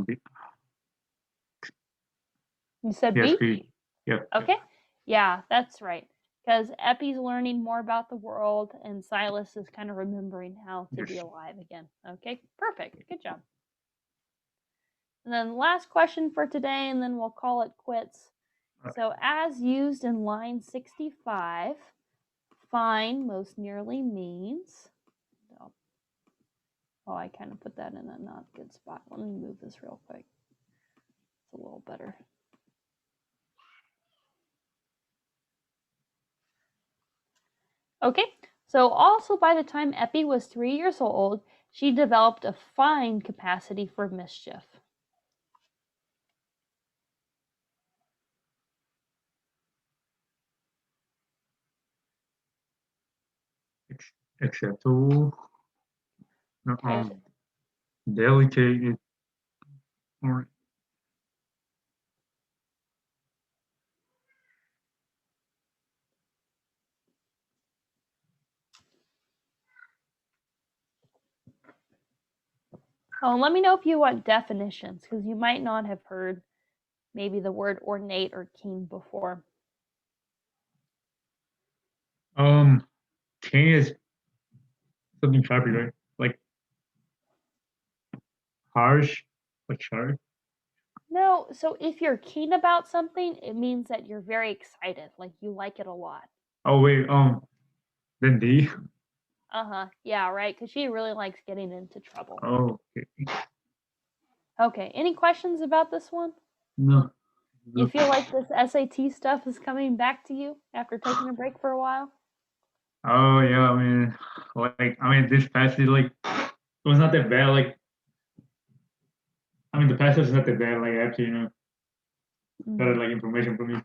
[SPEAKER 3] B.
[SPEAKER 2] You said
[SPEAKER 3] Yes,
[SPEAKER 2] B?
[SPEAKER 3] B. Yeah.
[SPEAKER 2] Okay. Yeah, that's right. Because Epi's learning more about the world, and Silas is kind of remembering how to be
[SPEAKER 3] Yes.
[SPEAKER 2] alive again. Okay, perfect. Good job. And then last question for today, and then we'll call it quits. So, as used in line 65, find most nearly means. Oh, I kind of put that in a not good spot. Let me move this real quick. It's a little better. Okay, so also by the time Epi was 3 years old, she developed a fine capacity for mischief.
[SPEAKER 3] Acceptable. No,
[SPEAKER 2] Okay.
[SPEAKER 3] delicate or
[SPEAKER 2] Oh, and let me know if you want definitions, because you might not have heard maybe the word ornate or keen before.
[SPEAKER 3] Kane is something sharpy, right? Like harsh, like sharp.
[SPEAKER 2] No, so if you're keen about something, it means that you're very excited, like you like it a lot.
[SPEAKER 3] Oh wait, then D.
[SPEAKER 2] Uh-huh. Yeah, right, because she really likes getting into trouble.
[SPEAKER 3] Oh, okay.
[SPEAKER 2] Okay, any questions about this one?
[SPEAKER 4] No.
[SPEAKER 2] You feel like this SAT stuff is coming back to you after taking a break for a while?
[SPEAKER 3] Oh yeah, this passage like it was not that bad. Like the passage is not that bad. Like after got like information from me,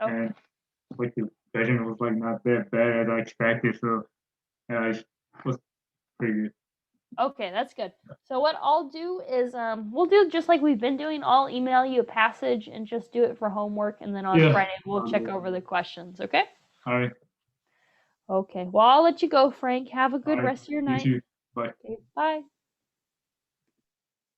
[SPEAKER 2] Okay.
[SPEAKER 3] and like the question was like not that bad as I expected. So yeah, it was pretty good.
[SPEAKER 2] Okay, that's good. So what I'll do is we'll do just like we've been doing. I'll email you a passage and just do it for homework, and then on
[SPEAKER 3] Yeah.
[SPEAKER 2] Friday we'll check over the questions, okay?
[SPEAKER 3] All right.
[SPEAKER 2] Okay. Well, I'll let you go, Frank. Have a good
[SPEAKER 3] All right.
[SPEAKER 2] rest of your
[SPEAKER 3] You
[SPEAKER 2] night.
[SPEAKER 3] too. Bye.
[SPEAKER 2] Okay, bye.